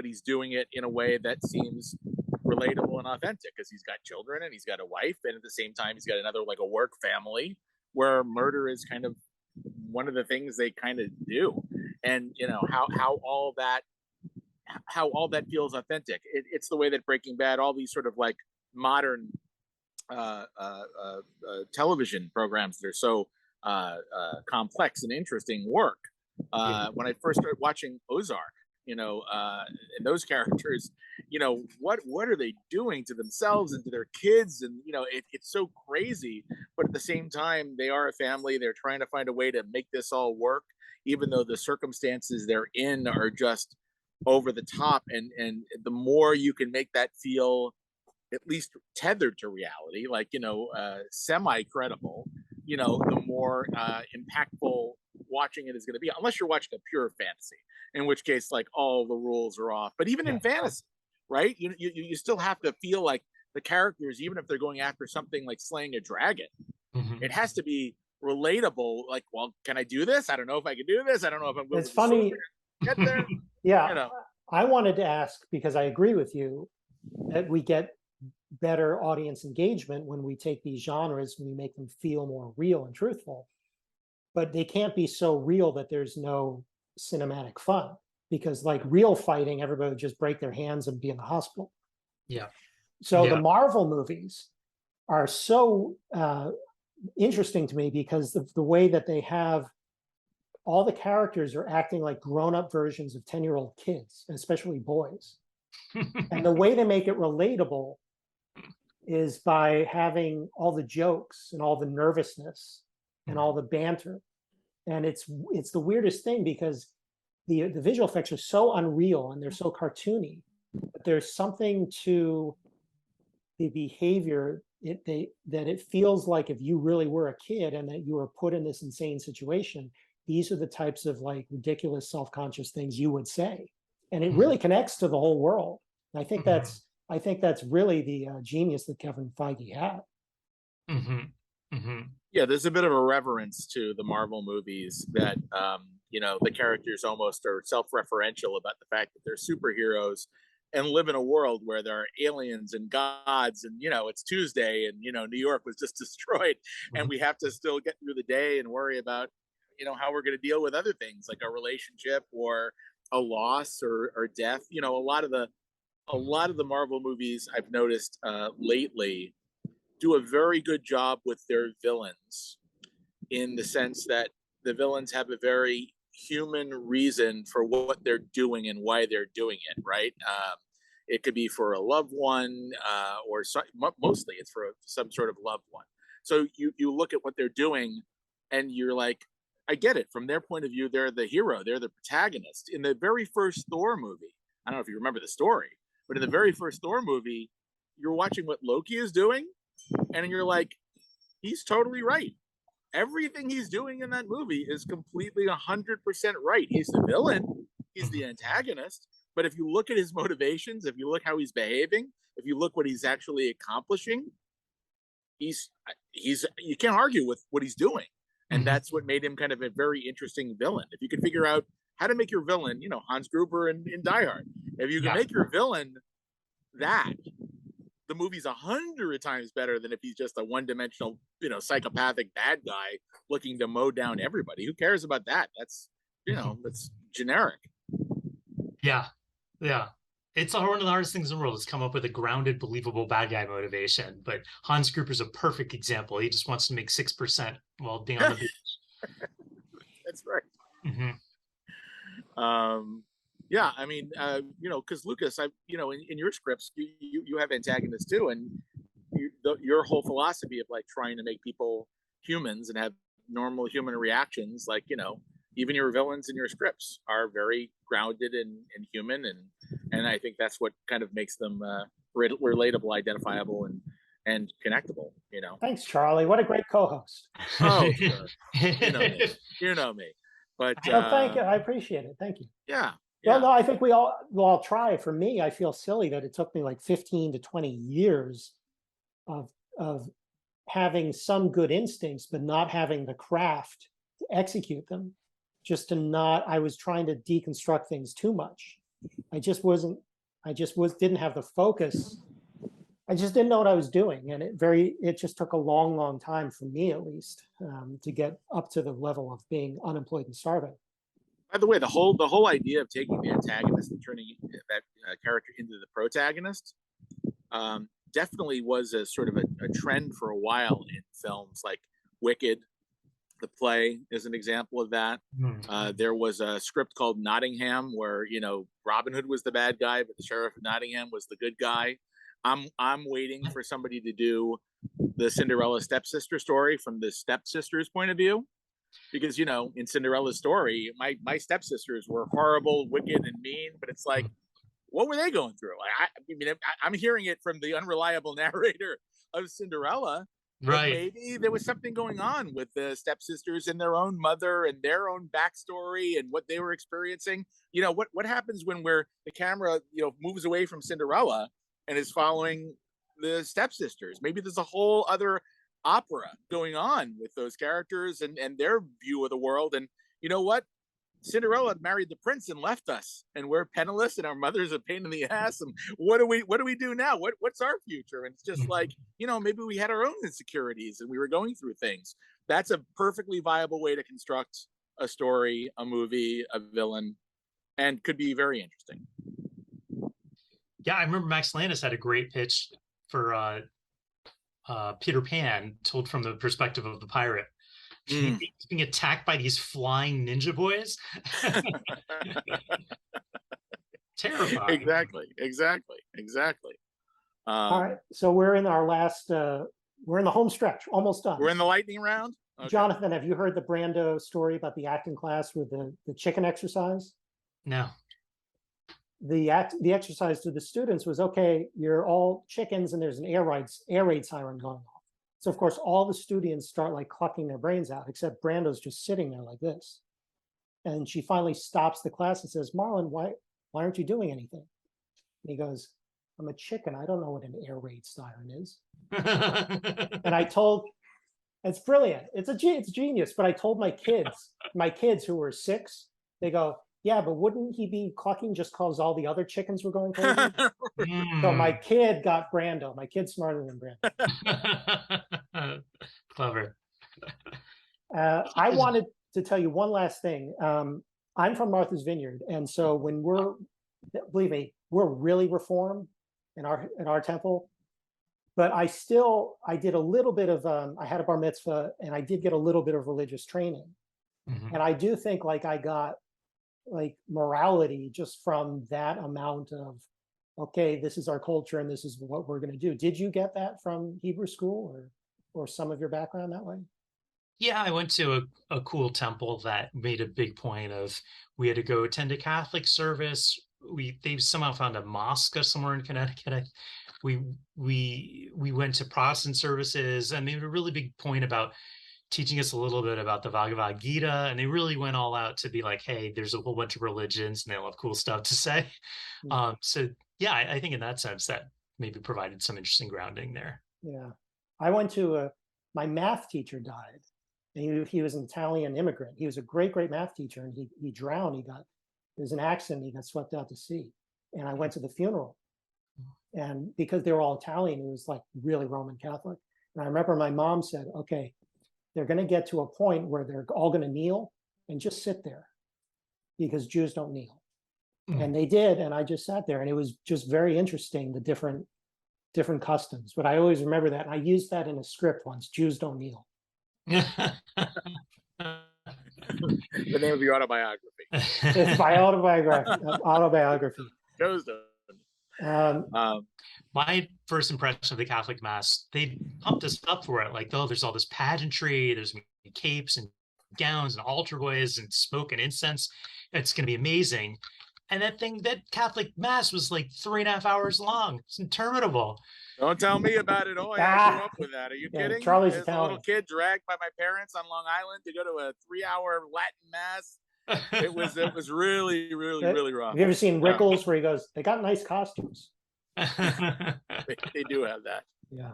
he's doing it in a way that seems relatable and authentic because he's got children and he's got a wife, and at the same time he's got another, like, a work family where murder is kind of one of the things they kind of do. And how all that feels authentic. It's the way that Breaking Bad, all these sort of like modern television programs that are so complex and interesting work. When I first started watching Ozark, and those characters, what are they doing to themselves and to their kids? And it's so crazy, but at the same time, they are a family. They're trying to find a way to make this all work, even though the circumstances they're in are just over the top. And the more you can make that feel at least tethered to reality, like semi credible, the more impactful watching it is going to be, unless you're watching a pure fantasy, in which case, like, all the rules are off. But even in fantasy, right, you still have to feel like the characters, even if they're going after something like slaying a dragon, it has to be relatable. Like, well, can I do this? I don't know if I can do this. I don't know if I'm going It's funny. get there. Yeah, I wanted to ask, because I agree with you that we get better audience engagement when we take these genres and we make them feel more real and truthful, but they can't be so real that there's no cinematic fun, because like real fighting, everybody would just break their hands and be in the hospital. So the Marvel movies are so interesting to me because of the way that they have all the characters are acting like grown-up versions of 10-year-old kids, especially boys. And the way they make it relatable is by having all the jokes and all the nervousness and all the banter. And it's the weirdest thing, because the visual effects are so unreal and they're so cartoony, but there's something to the behavior that it feels like if you really were a kid and that you were put in this insane situation, these are the types of like ridiculous self-conscious things you would say. And it really connects to the whole world. And I think that's really the genius that Kevin Feige had. Yeah, there's a bit of a reverence to the Marvel movies that the characters almost are self-referential about the fact that they're superheroes and live in a world where there are aliens and gods, and it's Tuesday, and New York was just destroyed, and we have to still get through the day and worry about how we're going to deal with other things like a relationship or a loss or death. A lot of the Marvel movies I've noticed lately do a very good job with their villains, in the sense that the villains have a very human reason for what they're doing and why they're doing it, right? It could be for a loved one, or mostly it's for some sort of loved one. So you look at what they're doing and you're like, I get it. From their point of view, they're the hero, they're the protagonist. In the very first Thor movie, I don't know if you remember the story, but in the very first Thor movie, you're watching what Loki is doing, and you're like, he's totally right. everything he's doing in that movie is completely 100% right. He's the villain, he's the antagonist. But if you look at his motivations, if you look how he's behaving, if you look what he's actually accomplishing, he's you can't argue with what he's doing. And that's what made him kind of a very interesting villain. If you can figure out how to make your villain, you know, Hans Gruber in Die Hard, if you can make your villain that, the movie's 100 times better than if he's just a one-dimensional, you know, psychopathic bad guy looking to mow down everybody. Who cares about that? That's, you know, that's generic. Yeah. It's one of the hardest things in the world is come up with a grounded, believable bad guy motivation. But Hans Gruber's a perfect example. He just wants to make 6% while being on the beach. That's right. Yeah, I mean, you know, because Lucas, you know, in your scripts, you have antagonists too, and your whole philosophy of like trying to make people humans and have normal human reactions, like, you know, even your villains in your scripts are very grounded and human, and I think that's what kind of makes them relatable, identifiable, and connectable. You know. Thanks, Charlie. What a great co-host. Oh, sure. You know me. You know me. But thank you. I appreciate it. Thank you. Yeah. Well, no, I think we'll all try. For me, I feel silly that it took me like 15 to 20 years of having some good instincts, but not having the craft to execute them. I was trying to deconstruct things too much. Didn't have the focus. I just didn't know what I was doing. And it just took a long, long time for me, at least, to get up to the level of being unemployed and starving. By the way, the whole idea of taking the antagonist and turning that character into the protagonist definitely was a sort of a trend for a while in films, like Wicked, the play is an example of that. There was a script called Nottingham where, you know, Robin Hood was the bad guy, but the sheriff of Nottingham was the good guy. I'm waiting for somebody to do the Cinderella stepsister story from the stepsister's point of view. Because, you know, in Cinderella's story, my stepsisters were horrible, wicked, and mean. But it's like, what were they going through? I mean, I'm hearing it from the unreliable narrator of Cinderella. Right. Maybe there was something going on with the stepsisters and their own mother and their own backstory and what they were experiencing. You know, what happens when the camera, you know, moves away from Cinderella and is following the stepsisters? Maybe there's a whole other opera going on with those characters and their view of the world. And you know what? Cinderella married the prince and left us, and we're penniless, and our mother's a pain in the ass. And what do we do now? What's our future? And it's just like, you know, maybe we had our own insecurities and we were going through things. That's a perfectly viable way to construct a story, a movie, a villain, and could be very interesting. Yeah, I remember Max Landis had a great pitch for Peter Pan, told from the perspective of the pirate. He's being attacked by these flying ninja boys. Terrifying. Exactly. All right, so we're in our last. We're in the home stretch, almost done. We're in the lightning round. Okay. Jonathan, have you heard the Brando story about the acting class with the chicken exercise? No. The exercise to the students was, okay, you're all chickens and there's an air raid siren going off. So of course, all the students start like clucking their brains out, except Brando's just sitting there like this. And she finally stops the class and says, Marlon, why aren't you doing anything? And he goes, I'm a chicken. I don't know what an air raid siren is. And it's brilliant. It's genius. But I told my kids who were 6, they go, yeah, but wouldn't he be clucking just because all the other chickens were going crazy? So my kid got Brando. My kid's smarter than Brando. Clever. I wanted to tell you one last thing. I'm from Martha's Vineyard, and so when believe me, we're really reformed in our temple. But I did a little bit of I had a bar mitzvah, and I did get a little bit of religious training, and I do think like I got like morality just from that amount of, okay, this is our culture and this is what we're going to do. Did you get that from Hebrew school or some of your background that way? Yeah, I went to a cool temple that made a big point of we had to go attend a Catholic service. They somehow found a mosque somewhere in Connecticut. We went to Protestant services, and they made a really big point about teaching us a little bit about the Bhagavad Gita, and they really went all out to be like, hey, there's a whole bunch of religions and they all have cool stuff to say. So yeah, I think in that sense that maybe provided some interesting grounding there. Yeah. I went to my math teacher died. And he was an Italian immigrant. He was a great, great math teacher, and he drowned. There was an accident. He got swept out to sea. And I went to the funeral. And because they were all Italian, it was like really Roman Catholic. And I remember my mom said, okay, they're going to get to a point where they're all going to kneel and just sit there because Jews don't kneel. And they did. And I just sat there, and it was just very interesting, the different customs. But I always remember that. And I used that in a script once: Jews don't kneel. The name of your autobiography. It's my autobiography. My first impression of the Catholic Mass, they pumped us up for it. Like, oh, there's all this pageantry, there's capes and gowns and altar boys and smoke and incense. It's going to be amazing. And that Catholic Mass was like 3.5 hours long. It's interminable. Don't tell me about it. Oh, I grew up with that. Are you kidding? Charlie's As a little kid dragged by my parents on Long Island to go to a 3-hour Latin Mass. It was really, really, really rough. Have you ever seen Rickles where he goes, they got nice costumes? They do have that. Yeah.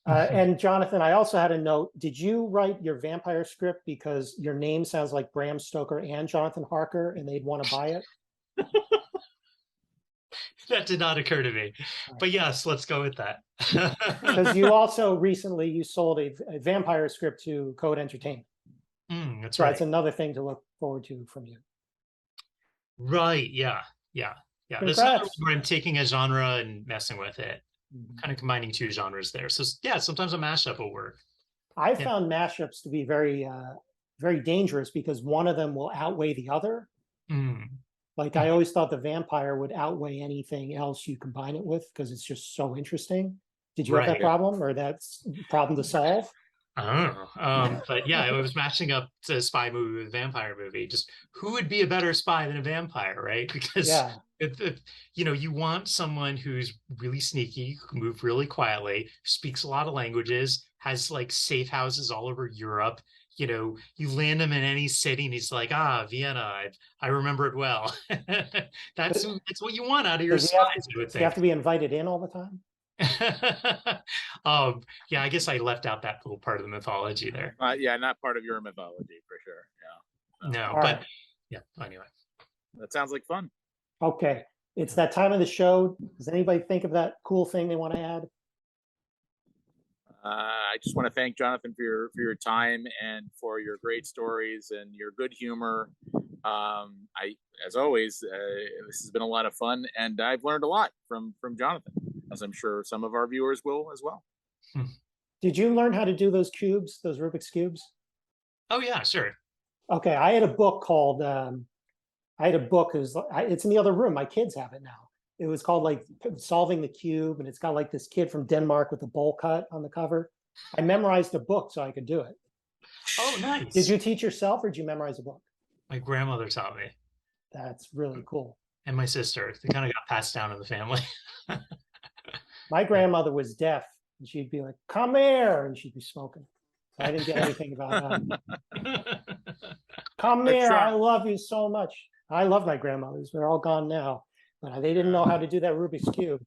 And Jonathan, I also had a note. Did you write your vampire script because your name sounds like Bram Stoker and Jonathan Harker, and they'd want to buy it? That did not occur to me, but yes, let's go with that. Because you also recently sold a vampire script to Code Entertainment. That's right. It's another thing to look forward to from you. Right. Yeah. This is where I'm taking a genre and messing with it, kind of combining 2 genres there. So yeah, sometimes a mashup will work. I found mashups to be very, very dangerous because one of them will outweigh the other. Like I always thought the vampire would outweigh anything else you combine it with because it's just so interesting. Did you have that problem, or that's a problem to solve? I don't know. But yeah, it was matching up to a spy movie with a vampire movie. Just who would be a better spy than a vampire, right? Because if you want someone who's really sneaky, who can move really quietly, speaks a lot of languages, has like safe houses all over Europe. You land him in any city and he's like, Vienna, I remember it well. That's what you want out of your spies. Does he have to be invited in all the time? Yeah, I guess I left out that little part of the mythology there. Yeah, not part of your mythology for sure. Yeah. No, but yeah, anyway. That sounds like fun. Okay. It's that time of the show. Does anybody think of that cool thing they want to add? I just want to thank Jonathan for your time and for your great stories and your good humor. As always, this has been a lot of fun, and I've learned a lot from Jonathan, as I'm sure some of our viewers will as well. Did you learn how to do those cubes, those Rubik's cubes? Oh yeah, sure. Okay, I had a book called. It's in the other room. My kids have it now. It was called like Solving the Cube, and it's got like this kid from Denmark with a bowl cut on the cover. I memorized the book so I could do it. Oh, nice. Did you teach yourself, or did you memorize a book? My grandmother taught me. That's really cool. And my sister. They kind of got passed down in the family. My grandmother was deaf, and she'd be like, "Come here," and she'd be smoking. I didn't get anything about that. Come here, I love you so much. I love my grandmothers. They're all gone now. They didn't know how to do that Rubik's Cube.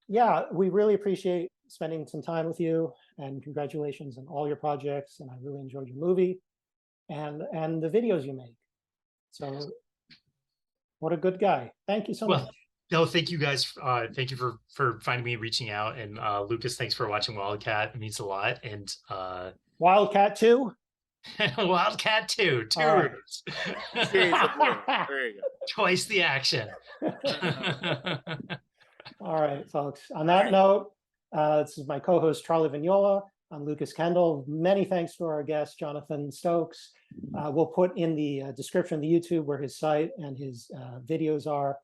Yeah, we really appreciate spending some time with you, and congratulations on all your projects. And I really enjoyed your movie and the videos you make. So what a good guy. Thank you so much. No, thank you guys. Thank you for finding me, reaching out. And Lucas, thanks for watching WILDCat. It means a lot. And WILDCat 2? WILDCat 2, roots. There you go. Twice the action. All right, folks. On that note, this is my co-host Charlie Vignola. I'm Lucas Kendall. Many thanks to our guest Jonathan Stokes. We'll put in the description of the YouTube where his site and his videos are,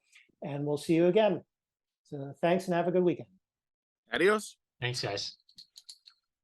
and we'll see you again. So thanks and have a good weekend. Adios. Thanks, guys.